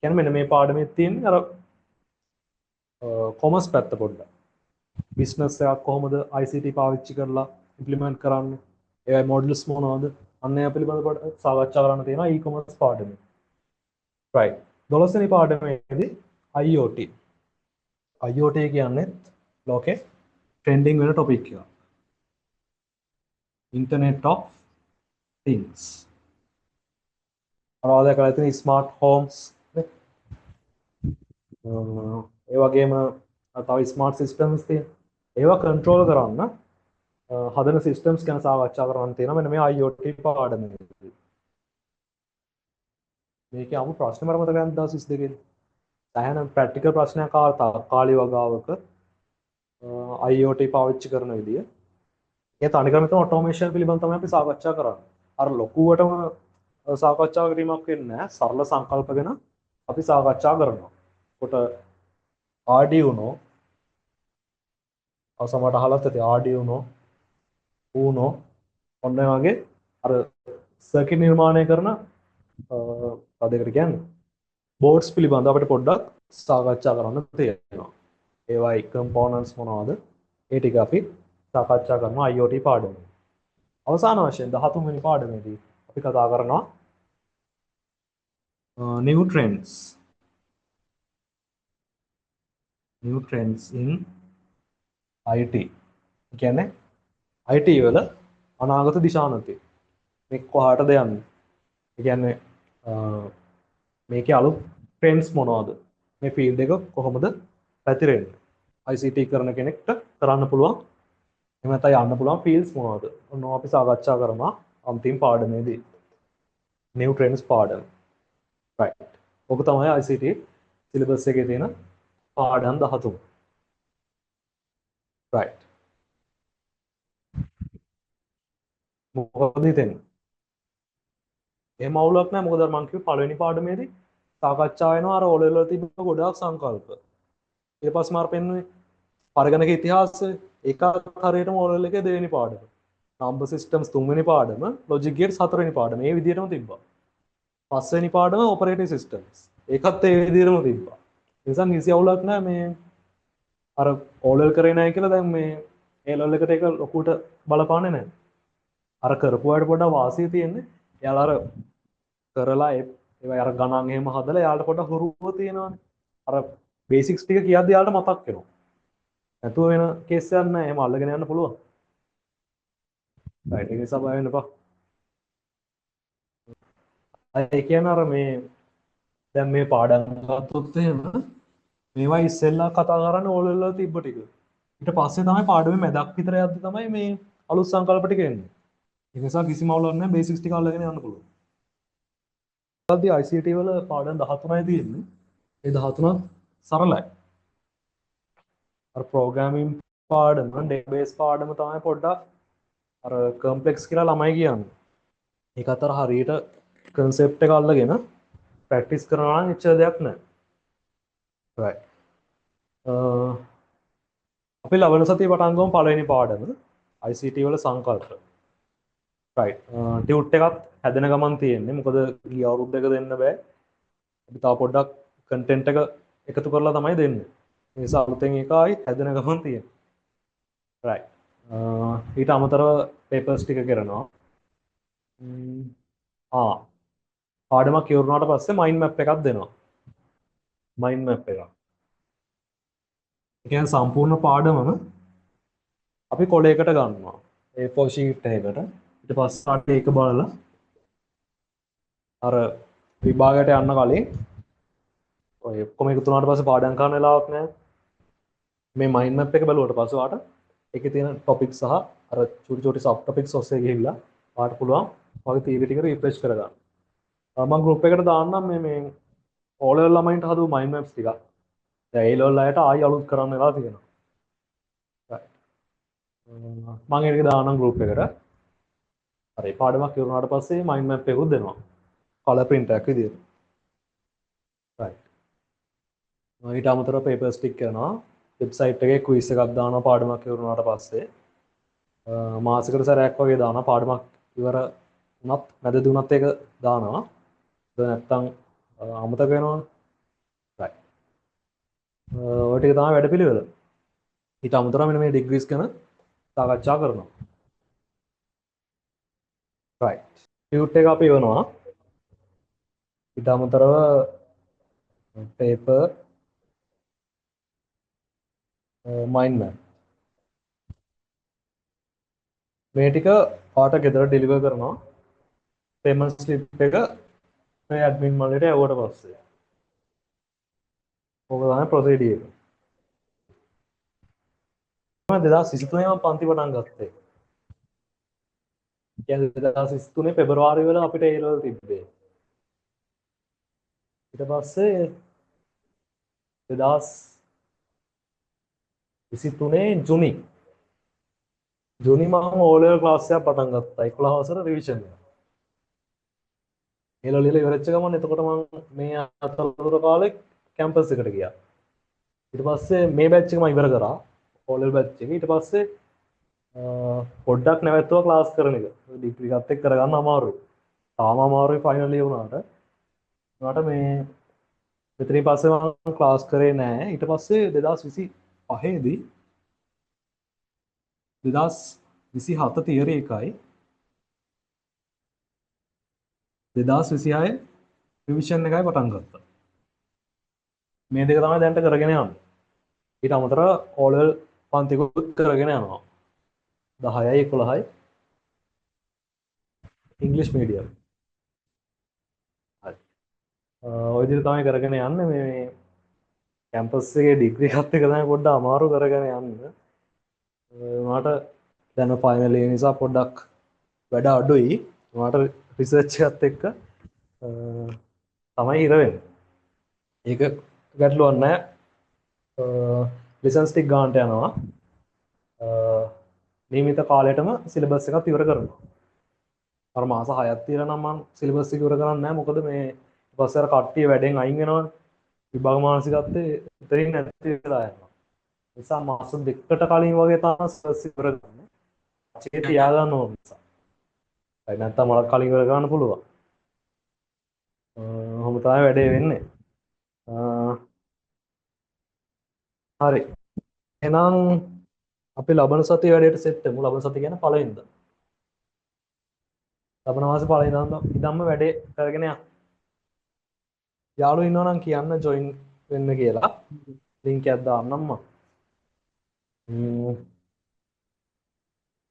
කියන්නේ මෙන්න මේ පාඩමේ තියෙන අර කොමර්ස් පැත්ත පොඩ්ඩක්. බිස්නස් එකක් කොහොමද ICT පාවිච්චි කරලා ඉම්ප්ලිමන්ට් කරන්නේ? ඒවයි මොඩල්ස් මොනවද? අන්න ඒ පිළිබඳව පොඩ්ඩක් සාකච්ඡා කරන්න තියෙනවා e-commerce පාඩමේ. right. 12 වෙනි පාඩමේදී IoT. IoT කියන්නේ ලෝකේ ට්‍රෙන්ඩින් වෙන ටොපික් එකක්. Internet of Things. අරවාද කරලා තියෙන ස්මාර්ට් හෝම්ස් නේ. ඒ වගේම තව ස්මාර්ට් සිස්ටම්ස් තියෙන. ඒවා කන්ට්‍රෝල් කරන්න හදන සිස්ටම්ස් ගැන සාකච්ඡා කරන්න තියෙනවා මෙන්න මේ IoT පාඩමේදී. මේකේ අමු ප්‍රශ්න මර මතක ගන්න 2022 දී. සෑහෙන ප්‍රැක්ටිකල් ප්‍රශ්නයක් ආවා කාලි වගාවක IoT පාවිච්චි කරන විදිය. ඒ තනිකරම තමයි ඔටෝමේෂන් පිළිබඳව තමයි අපි සාකච්ඡා කරන්නේ. අර ලොකුවටම සාකච්ඡා කිරීමක් වෙන්නේ නැහැ. සරල සංකල්ප ගැන අපි සාකච්ඡා කරනවා. කොට Arduino අවසමට අහලත් ඇති Arduino Uno ඔන්න වගේ අර සර්කිට් නිර්මාණය කරන පදයකට කියන්නේ බෝඩ්ස් පිළිබඳව අපිට පොඩ්ඩක් සාකච්ඡා කරන්න තියෙනවා. ඒවායි කම්පෝනන්ට්ස් මොනවද? ඒ ටික අපි සාකච්ඡා කරනවා IoT පාඩමේ. අවසාන වශයෙන් 13 වෙනි පාඩමේදී අපි කතා කරනවා new trends in IT. කියන්නේ IT වල අනාගත දිශානති. මේ කොහාටද යන්නේ? ඒ කියන්නේ මේකේ අලුත් ට්‍රෙන්ඩ්ස් මොනවද? මේ ෆීල්ඩ් එක කොහොමද පැතිරෙන්නේ? ICT කරන කෙනෙක්ට කරන්න පුළුවන් එහෙම නැත්නම් යන්න පුළුවන් ෆීල්ඩ්ස් මොනවද? ඔන්න අපි සාකච්ඡා කරනවා අන්තිම පාඩමේදී. new trends පාඩම. right. ඔක තමයි ICT සිලබස් එකේ තියෙන පාඩම් 13. right. මොකද හිතෙන්නේ? එහෙම අවුලක් නැහැ. මොකද මම කිව්වේ පළවෙනි පාඩමේදී සාකච්ඡා වෙනවා අර ඔලෙවල් වල තිබ්බ ගොඩාක් සංකල්ප. ඊට පස්සේ මාර පෙන්නුවේ පරිගණක ඉතිහාසය ඒකත් හරියටම ඔලෙවල් එකේ දෙවෙනි පාඩම. නම්බර් සිස්ටම්ස් තුන්වෙනි පාඩම, ලොජික් ගේට්ස් හතරවෙනි පාඩම. මේ විදිහටම තිබ්බා. පස්වෙනි පාඩම ඔපරේටිව් සිස්ටම්ස්. ඒකත් ඒ විදිහටම තිබ්බා. ඒ නිසා නිසි අවුලක් නැහැ මේ අර ඔලෙවල් කරේ නැහැ කියලා දැන් මේ ඒ ලෙවල් එකට ඒක ලොකුට බලපාන්නේ නැහැ. අර කරපු අයට පොඩ්ඩක් වාසිය තියෙන්නේ. එයාලා අර කරලා ඒවා අර ගණන් එහෙම හදලා එයාලට පොඩ්ඩක් හුරුව තියෙනවානේ. අර බේසික්ස් ටික කියද්දී එයාලට මතක් වෙනවා. නැතුව වෙන කේස් එකක් නැහැ. එහෙම අල්ලගෙන යන්න පුළුවන්. රයිට් ඒක නිසා බය වෙන්න එපා. ඒ කියන්නේ අර මේ දැන් මේ පාඩම් ගත්තොත් එහෙම මේවා ඉස්සෙල්ලා කතා කරන්නේ ඕලෙවල් වල තිබ්බ ටික. ඊට පස්සේ තමයි පාඩමේ මැදක් විතර යද්දි තමයි මේ අලුත් සංකල්ප ටික එන්නේ. ඒ නිසා කිසිම අවුලක් නැහැ බේසික්ස් ටික අල්ලගෙන යන්න පුළුවන්. ඊළඟදී ICT වල පාඩම් 13යි තියෙන්නේ. ඒ 13ක් සරලයි. අර ප්‍රෝග්‍රෑමින් පාඩම, ඩේටාබේස් පාඩම තමයි පොඩ්ඩක් අර කම්ප්ලෙක්ස් කියලා ළමයි කියන්නේ. ඒක අතර හරියට කන්සෙප්ට් එක අල්ලගෙන ප්‍රැක්ටිස් කරනවා නම් එච්චර දෙයක් නැහැ. right. අපි ලබන සතියේ පටන් ගමු පළවෙනි පාඩම ICT වල සංකල්ප. right. ටියුට් එකක් හැදෙන ගමන් තියෙන්නේ. මොකද ගිය අවුරුද්දක දෙන්න බෑ. අපි තව පොඩ්ඩක් කන්ටෙන්ට් එක එකතු කරලා තමයි දෙන්නේ. ඒ නිසා අලුතෙන් එකයි හැදෙන ගමන් තියෙන්නේ. right. ඊට අමතරව පේපර්ස් ටික කරනවා. පාඩමක් ඉවරුනාට පස්සේ මයින්ඩ් මැප් එකක් දෙනවා. මයින්ඩ් මැප් එකක්. ඒ කියන්නේ සම්පූර්ණ පාඩමම අපි කොලයකට ගන්නවා. A4 sheet එකකට. ඊට පස්සේ අපි ඒක බලලා අර විභාගයට යන්න කලින් ඔය ඔක්කොම එකතු වුණාට පස්සේ පාඩම් කරන්න වෙලාවක් නැහැ. මේ මයින්ඩ් මැප් එක බලුවට පස්සේ ඔයාට ඒකේ තියෙන ටොපික් සහ අර චුටි චුටි සබ් ටොපික්ස් ඔස්සේ ගිහිල්ලා ඔයාට පුළුවන් වගේ තීවි ටික රිෆ්‍රෙෂ් කරගන්න. මම ගෲප් එකට දාන්නම් මේ O level ළමයින්ට හදපු මයින්ඩ් මැප්ස් ටික. දැන් A level අයට ආයි අලුත් කරන්න වෙලා තියෙනවා. මම ඒක දාන්නම් ගෲප් එකට. හරි පාඩමක් ඉවරනාට පස්සේ මයින්ඩ් මැප් එකකුත් දෙනවා. කලර් print එකක් විදියට. right. ඊට අමතරව පේපර් ස්ටික් කරනවා. වෙබ්සයිට් එකේ ක්විස් එකක් දානවා පාඩමක් ඉවරනාට පස්සේ. මාසෙකට සැරයක් වගේ දානවා පාඩමක් ඉවර වුණත් මැදදී වුණත් ඒක දානවා. ඒක නැත්තම් අමතක වෙනවනේ. right. ඔය ටික තමයි වැඩපිළිවෙල. ඊට අමතරව මෙන්න මේ ඩිග්‍රීස් ගැන සාකච්ඡා කරනවා. right. ටියුට් එක අපි ඉවනවා. ඊට අමතරව paper mind map මේ ටික ඔයාට ගෙදර ඩෙලිවර් කරනවා. payment slip එක මේ admin මල්ලට යවුවට පස්සේ. ඕක තමයි procedure එක. මම 2023 මම පන්ති පටන් ගත්තේ. කියන්නේ 2023 පෙබරවාරි වල අපිට A level තිබ්බේ. ඊට පස්සේ 2023 ජුනි මම O level ක්ලාස් එකක් පටන් ගත්තා 11 වසර රිවිෂන් එක. A level ඉවරච්ච ගමන් එතකොට මම මේ අතලතර කාලේ කැම්පස් එකට ගියා. ඊට පස්සේ මේ බැච් එක මම ඉවර කරා. O level බැච් එක. ඊට පස්සේ පොඩ්ඩක් නැවතුවා ක්ලාස් කරන එක. ඩිග්‍රී එකත් එක්ක කරගන්න අමාරුයි. තාම අමාරුයි ෆයිනල් ඉයර් වුණාට. මට මේ මෙතනින් පස්සේ මම ක්ලාස් කරේ නෑ. ඊට පස්සේ 2025 දී 2027 තියරි එකයි 2026 රිවිෂන් එකයි පටන් ගත්තා. මේ දෙක තමයි දැන්ට කරගෙන යන්නේ. ඊට අමතරව O level පන්තිකුත් කරගෙන යනවා. 10යි 11යි ඉංග්‍රීසි මීඩියම්. හරි. ඔය විදිහට තමයි කරගෙන යන්නේ මේ කැම්පස් එකේ ඩිග්‍රී එකත් එක තමයි පොඩ්ඩක් අමාරු කරගෙන යන්නේ. උනාට දැන් ෆයිනල් ඉයර් නිසා පොඩ්ඩක් වැඩ අඩුයි. උනාට රිසර්ච් එකත් එක්ක තමයි ඉර වෙන්නේ. ඒක ගැටලුවක් නැහැ. ලිසන්ස් ටික ගන්නට යනවා. නියමිත කාලයටම සිලබස් එකත් ඉවර කරනවා. අර මාස 6ක් තියලා නම් මම සිලබස් එක ඉවර කරන්නේ නැහැ. මොකද මේ ඊපස්සේ අර කට්ටිය වැඩෙන් අයින් වෙනවනේ. විභාග මානසිකත්වයේ ඉතින් නැති වෙලා යනවා. නිසා මාස දෙකකට කලින් වගේ තමයි සිලබස් ඉවර කරන්නේ. චේ තියාගන්න ඕන නිසා. ඒ නැත්තම් මලක් කලින් ඉවර කරන්න පුළුවන්. ඔහොම තමයි වැඩේ වෙන්නේ. හරි. එහෙනම් අපි ලබන සතිය වැඩේට සෙට් වෙමු. ලබන සතිය කියන්නේ පළවෙනිදා. ලබන මාසේ පළවෙනිදා ඉඳන්ම වැඩේ කරගෙන යන්න. යාළුවෝ ඉන්නවා නම් කියන්න ජොයින් වෙන්න කියලා. ලින්ක් එකක් දාන්නම් මම.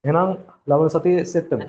එහෙනම් ලබන සතියේ සෙට් වෙමු.